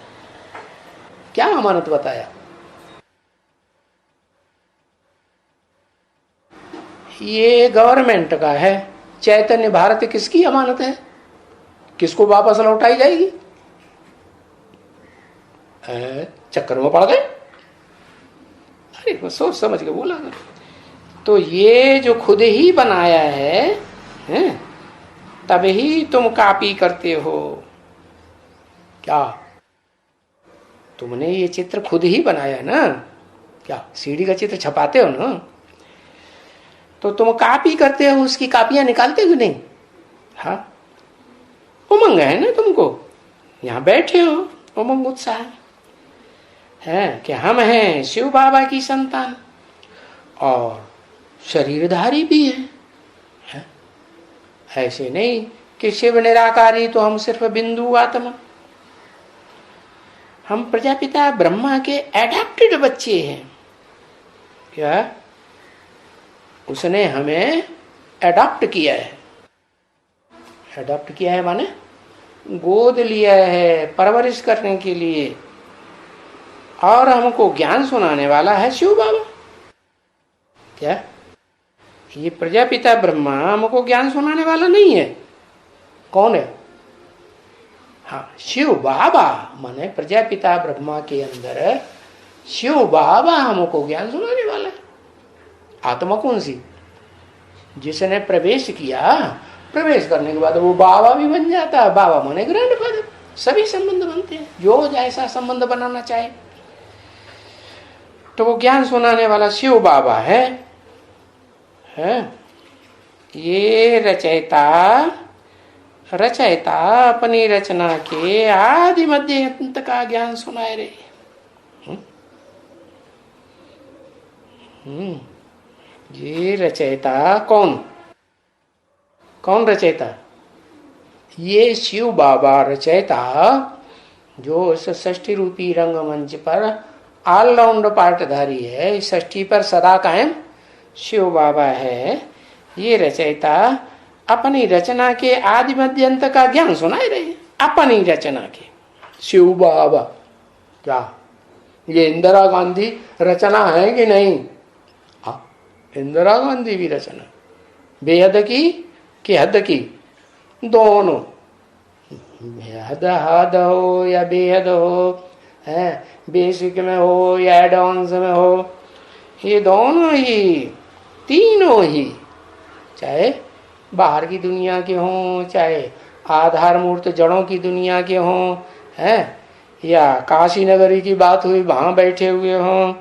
क्या अमानत बताया? ये गवर्नमेंट का है। चैतन्य भारत किसकी अमानत है? किसको वापस लौटाई जाएगी? चक्कर में पड़ गए। अरे वो सोच समझ के बोला कर। तो ये जो खुद ही बनाया है, तभी तुम कॉपी करते हो। क्या? तुमने ये चित्र खुद ही बनाया ना? क्या सीडी का चित्र छपाते हो ना, तो तुम कॉपी करते हो, उसकी कॉपियां निकालते हो नहीं? हाँ, उमंग है ना तुमको, यहां बैठे हो, उमंग उत्साह है कि हम हैं शिव बाबा की संतान और शरीरधारी भी है। ऐसे नहीं कि शिव निराकारी तो हम सिर्फ बिंदु आत्मा। हम प्रजापिता ब्रह्मा के एडॉप्टेड बच्चे हैं। क्या? उसने हमें एडॉप्ट किया है। एडॉप्ट किया है माने गोद लिया है परवरिश करने के लिए, और हमको ज्ञान सुनाने वाला है शिव बाबा। क्या? ये प्रजापिता ब्रह्मा हमको ज्ञान सुनाने वाला नहीं है। कौन है? हाँ, शिव बाबा। माने प्रजापिता ब्रह्मा के अंदर शिव बाबा हमको ज्ञान सुनाने वाला है। आत्मा कौन सी? जिसने प्रवेश किया, प्रवेश करने के बाद वो बाबा भी बन जाता है। बाबा माने ग्रैंडफादर। सभी संबंध बनते हैं, जो जैसा संबंध बनाना चाहे। तो वो ज्ञान सुनाने वाला शिव बाबा है। ये रचयिता अपनी रचना के आदि मध्य अंत का ज्ञान सुनाए रहे। ये रचयिता कौन रचयिता? ये शिव बाबा रचयिता, जो इस षष्ठी रूपी रंगमंच पर ऑलराउंड पार्टधारी है। इस षष्ठी पर सदा कायम शिव बाबा है। ये रचयिता अपनी रचना के आदि मध्य अंत का ज्ञान सुनाए रहे। अपनी रचना के शिव बाबा। क्या ये इंदिरा गांधी रचना है कि नहीं? इंदिरा गांधी भी रचना, बेहद की कि हद की, दोनों। हद हो या बेहद हो, है बेसिक में हो या एडवांस में हो, ये दोनों ही, तीनों ही, चाहे बाहर की दुनिया के हों, चाहे आधार मूर्त जड़ों की दुनिया के हों, है या काशी नगरी की बात हुई वहां बैठे हुए हों,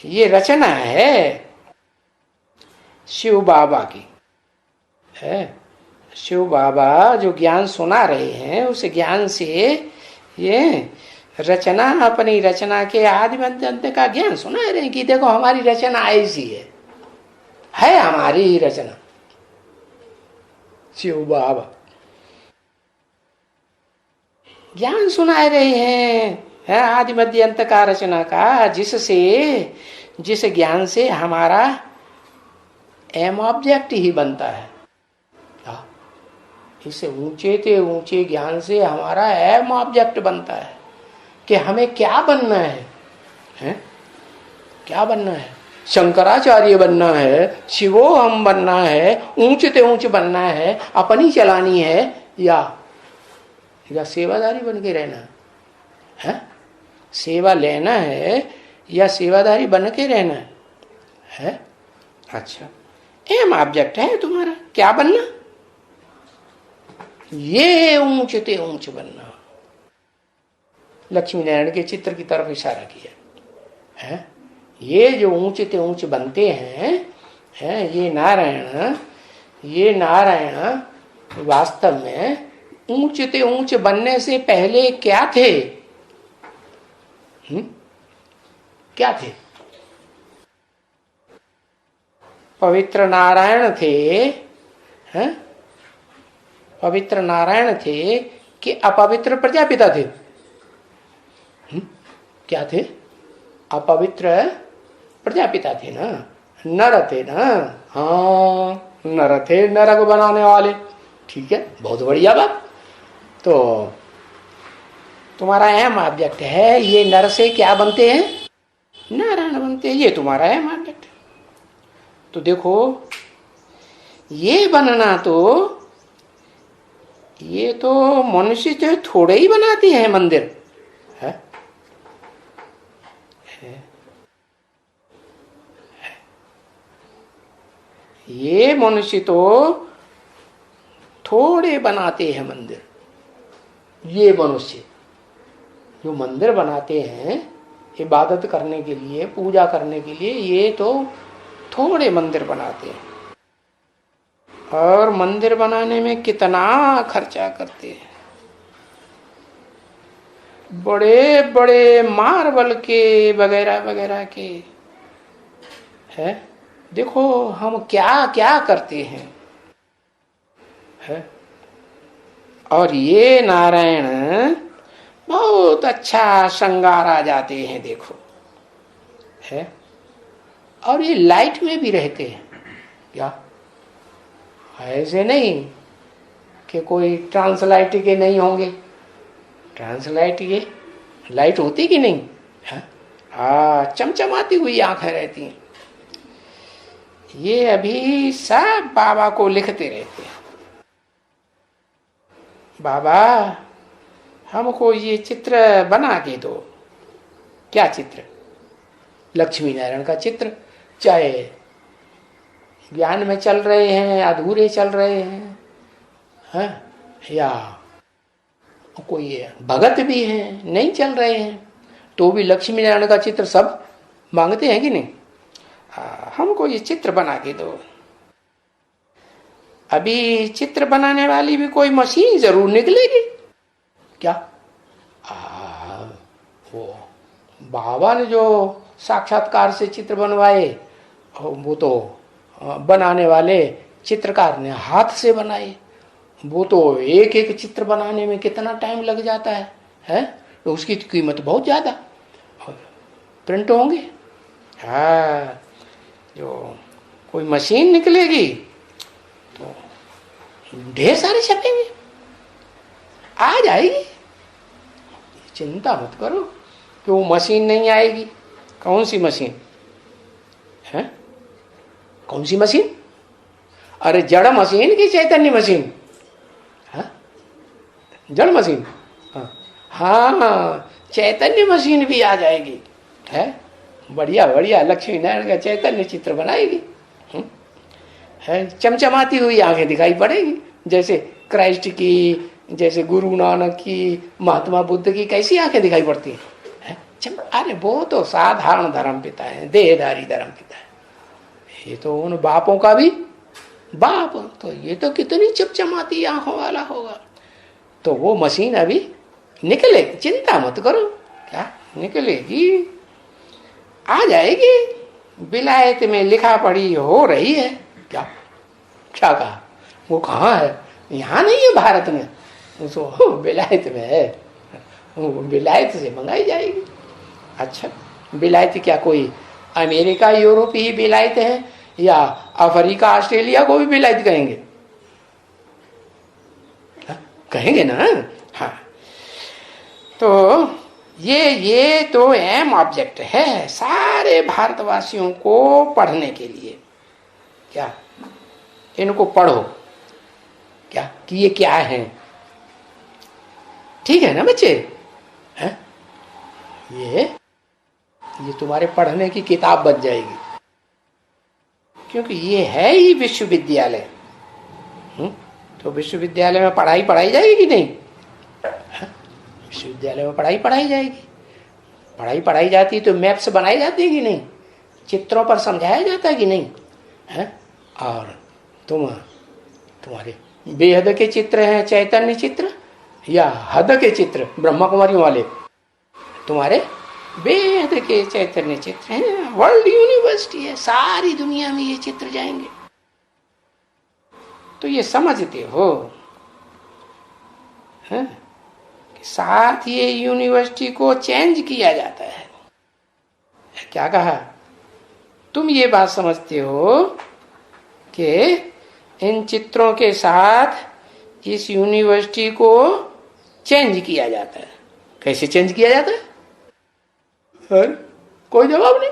ये रचना है शिव बाबा की है। शिव बाबा जो ज्ञान सुना रहे हैं, उस ज्ञान से ये रचना, अपनी रचना के आदि मध्य अंत का ज्ञान सुना रहे हैं कि देखो हमारी रचना ऐसी है हमारी ही रचना। शिव बाबा ज्ञान सुना रहे हैं आदि मध्य अंत का रचना का, जिस ज्ञान से हमारा एम ऑब्जेक्ट ही बनता है। इससे ऊंचे से ऊंचे ज्ञान से हमारा एम ऑब्जेक्ट बनता है कि हमें क्या बनना है? क्या बनना है? शंकराचार्य बनना है, शिवो हम बनना है, ऊंचे से ऊंचे बनना है, अपनी चलानी है, या सेवादारी बन के रहना है? सेवा लेना है या सेवादारी बन के रहना है? अच्छा, एम ऑब्जेक्ट है तुम्हारा, क्या बनना? ये ऊंचे से ऊंचे बनना। लक्ष्मी नारायण के चित्र की तरफ इशारा किया है। ये जो ऊंचे से ऊंचे बनते हैं, ये नारायण वास्तव में ऊंचे से ऊंचे बनने से पहले क्या थे? क्या थे? पवित्र नारायण थे, हैं? पवित्र नारायण थे कि अपवित्र प्रजापिता थे? क्या थे? अपवित्र प्रजापिता थे ना, नर थे ना। हाँ, नर थे, नरक बनाने वाले। ठीक है, बहुत बढ़िया बात। तो तुम्हारा एम ऑब्जेक्ट है, ये नर से क्या बनते हैं? नारायण बनते हैं। ये तुम्हारा एम ऑब्जेक्ट है। तो देखो, ये बनना तो ये तो मनुष्य जो थोड़े ही बनाते हैं मंदिर है? ये मनुष्य तो थोड़े बनाते हैं मंदिर। ये मनुष्य जो मंदिर बनाते हैं इबादत करने के लिए, पूजा करने के लिए, ये तो थोड़े मंदिर बनाते हैं। और मंदिर बनाने में कितना खर्चा करते हैं। बड़े बड़े मार्बल के वगैरह वगैरह के है। देखो हम क्या क्या करते हैं है? और ये नारायण बहुत अच्छा श्रृंगारा जाते हैं, देखो है। और ये लाइट में भी रहते हैं क्या? ऐसे नहीं कि कोई ट्रांसलाइट के नहीं होंगे। ट्रांसलाइट के लाइट होती कि नहीं? चमचमाती हुई आंखें रहती हैं। ये अभी सब बाबा को लिखते रहते हैं, बाबा हमको ये चित्र बना के दो। क्या चित्र? लक्ष्मी नारायण का चित्र। चाहे ज्ञान में चल रहे हैं, अधूरे चल रहे हैं, या कोई भगत भी है, नहीं चल रहे हैं, तो भी लक्ष्मी नारायण का चित्र सब मांगते हैं कि नहीं? हमको ये चित्र बना के दो। अभी चित्र बनाने वाली भी कोई मशीन जरूर निकलेगी क्या? वो बाबा ने जो साक्षात्कार से चित्र बनवाए, वो तो बनाने वाले चित्रकार ने हाथ से बनाए। वो तो एक एक चित्र बनाने में कितना टाइम लग जाता है? तो उसकी कीमत बहुत ज्यादा। प्रिंट होंगे, जो कोई मशीन निकलेगी तो ढेर सारे छपेंगे, आ जाएगी। चिंता मत करो कि वो मशीन नहीं आएगी। कौन सी मशीन है? कौन सी मशीन? अरे जड़ मशीन की चैतन्य मशीन? जड़ मशीन? हाँ, चैतन्य मशीन भी आ जाएगी है। बढ़िया बढ़िया लक्ष्मी नारायण का चैतन्य चित्र बनाएगी है। चमचमाती हुई आंखें दिखाई पड़ेगी, जैसे क्राइस्ट की, जैसे गुरु नानक की, महात्मा बुद्ध की कैसी आंखें दिखाई पड़ती है? अरे वो तो साधारण धर्म पिता है, देहधारी धर्म पिता है। ये तो उन बापों का भी बाप, तो ये तो कितनी चमचमाती आंखों वाला होगा। तो वो मशीन अभी निकलेगी, चिंता मत करो। क्या निकलेगी? आ जाएगी। विलायत में लिखा पढ़ी हो रही है। क्या क्या कहा? वो कहाँ है? यहाँ नहीं है, भारत में। उसको विलायत में है, विलायत से मंगाई जाएगी। अच्छा, विलायत क्या कोई अमेरिका यूरोप ही विलायत है, या अफ्रीका ऑस्ट्रेलिया को भी विलायत कहेंगे? कहेंगे ना। हाँ, तो ये तो एम ऑब्जेक्ट है सारे भारतवासियों को पढ़ने के लिए। क्या इनको पढ़ो क्या कि ये क्या है? ठीक है ना बच्चे? हैं? ये तुम्हारे पढ़ने की किताब बन जाएगी, क्योंकि ये है ही विश्वविद्यालय। तो विश्वविद्यालय में पढ़ाई जाएगी कि नहीं? विश्वविद्यालय में पढ़ाई जाएगी। पढ़ाई जाती तो मैप्स बनाई जाती है कि नहीं? चित्रों पर समझाया जाता है कि नहीं? है? और तुम्हारे बेहद के चित्र हैं, चैतन्य चित्र, या हद के चित्र ब्रह्मा कुमारी वाले? तुम्हारे बेहद के चैतन्य चित्र हैं। वर्ल्ड यूनिवर्सिटी है, सारी दुनिया में ये चित्र जाएंगे। तो ये समझते हो है? साथ ये यूनिवर्सिटी को चेंज किया जाता है। क्या कहा? तुम ये बात समझते हो कि इन चित्रों के साथ इस यूनिवर्सिटी को चेंज किया जाता है। कैसे चेंज किया जाता है? सर कोई जवाब नहीं।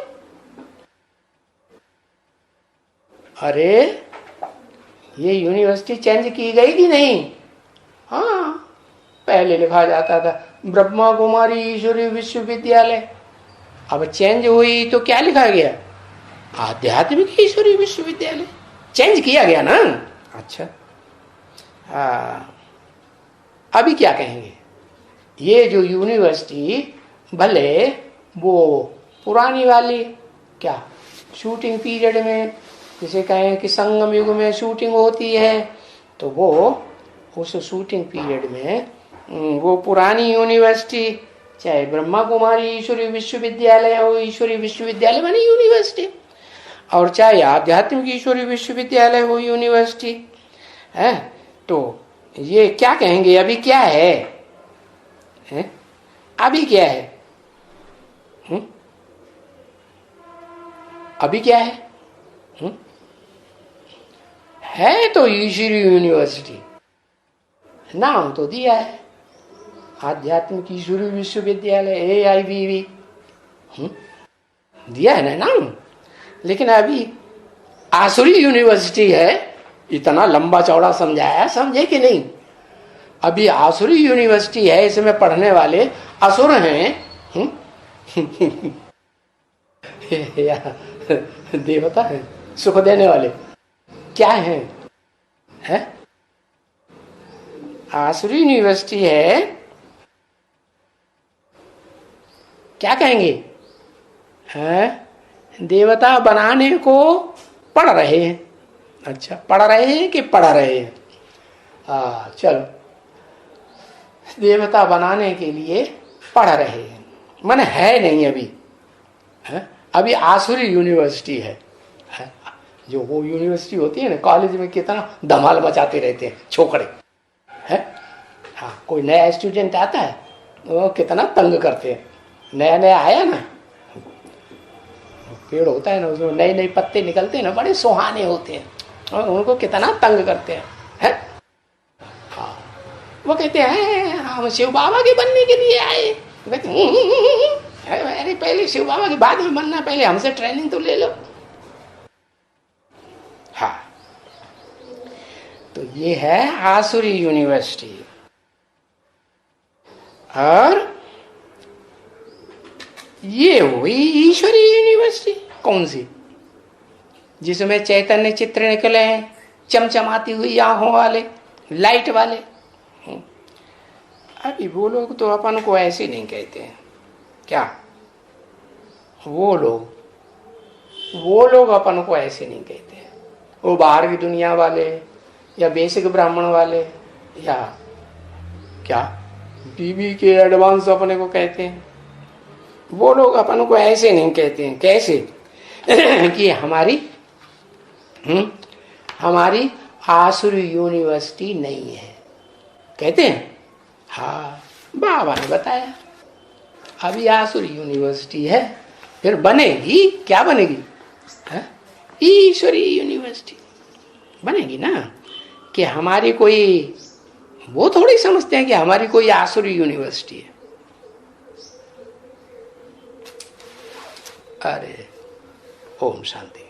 अरे ये यूनिवर्सिटी चेंज की गई कि नहीं? हाँ, पहले लिखा जाता था ब्रह्मा कुमारी ईश्वरीय विश्वविद्यालय। अब चेंज हुई तो क्या लिखा गया? आध्यात्मिक ईश्वरीय विश्वविद्यालय। चेंज किया गया ना। अच्छा, अभी क्या कहेंगे? ये जो यूनिवर्सिटी भले वो पुरानी वाली क्या शूटिंग पीरियड में, जिसे कहें कि संगम युग में शूटिंग होती है, तो वो उस शूटिंग पीरियड में वो पुरानी यूनिवर्सिटी, चाहे ब्रह्मा कुमारी ईश्वरीय विश्वविद्यालय हो, ईश्वरीय विश्वविद्यालय मानी यूनिवर्सिटी, और चाहे आध्यात्मिक ईश्वरीय विश्वविद्यालय हो यूनिवर्सिटी है, तो ये क्या कहेंगे? अभी क्या है? अभी क्या है? अभी क्या है? है तो ईश्वरीय यूनिवर्सिटी, नाम तो दिया है आध्यात्मिक ईश्वरीय विश्वविद्यालय AIVV, दिया है ना नाम। लेकिन अभी आसुरी यूनिवर्सिटी है, इतना लंबा चौड़ा समझाया, समझे कि नहीं? अभी आसुरी यूनिवर्सिटी है, इसमें पढ़ने वाले असुर हैं या देवता है सुख देने वाले? क्या है? आसुरी यूनिवर्सिटी है, क्या कहेंगे? देवता बनाने को पढ़ रहे हैं। अच्छा, पढ़ रहे हैं कि पढ़ रहे हैं? चलो, देवता बनाने के लिए पढ़ रहे हैं, मन है नहीं अभी है? अभी आसुरी यूनिवर्सिटी है। जो वो यूनिवर्सिटी होती है ना, कॉलेज में कितना धमाल मचाते रहते हैं छोकरे है। हाँ, कोई नया स्टूडेंट आता है वो कितना तंग करते हैं। नया नया आया ना, पेड़ होता है ना, उसमें नए नए पत्ते निकलते हैं ना, बड़े सुहाने होते हैं, और उनको कितना तंग करते हैं। हाँ, वो कहते हैं हम शिव बाबा के बनने के लिए आए। कहते अरे पहले शिव बाबा के बाद में बनना, पहले हमसे ट्रेनिंग तो ले लो। हाँ, तो ये है आसुरी यूनिवर्सिटी। और ये हुई ईश्वरीय यूनिवर्सिटी। कौन सी? जिसमें चैतन्य चित्र निकले हैं, चमचमाती हुई आंखों वाले, लाइट वाले। अभी वो लोग तो अपन को ऐसे नहीं कहते हैं। क्या वो लोग अपन को ऐसे नहीं कहते हैं। वो बाहर की दुनिया वाले, या बेसिक ब्राह्मण वाले, या क्या बीबी के एडवांस अपने को कहते हैं। वो लोग अपन को ऐसे नहीं कहते हैं। कैसे? कि हमारी आसुरी यूनिवर्सिटी नहीं है, कहते हैं। हाँ, बाबा ने बताया अभी आसुरी यूनिवर्सिटी है, फिर बनेगी। क्या बनेगी? ईश्वरीय यूनिवर्सिटी बनेगी ना। कि हमारी कोई, वो थोड़ी समझते हैं कि हमारी कोई आसुरी यूनिवर्सिटी है। अरे ओम शांति।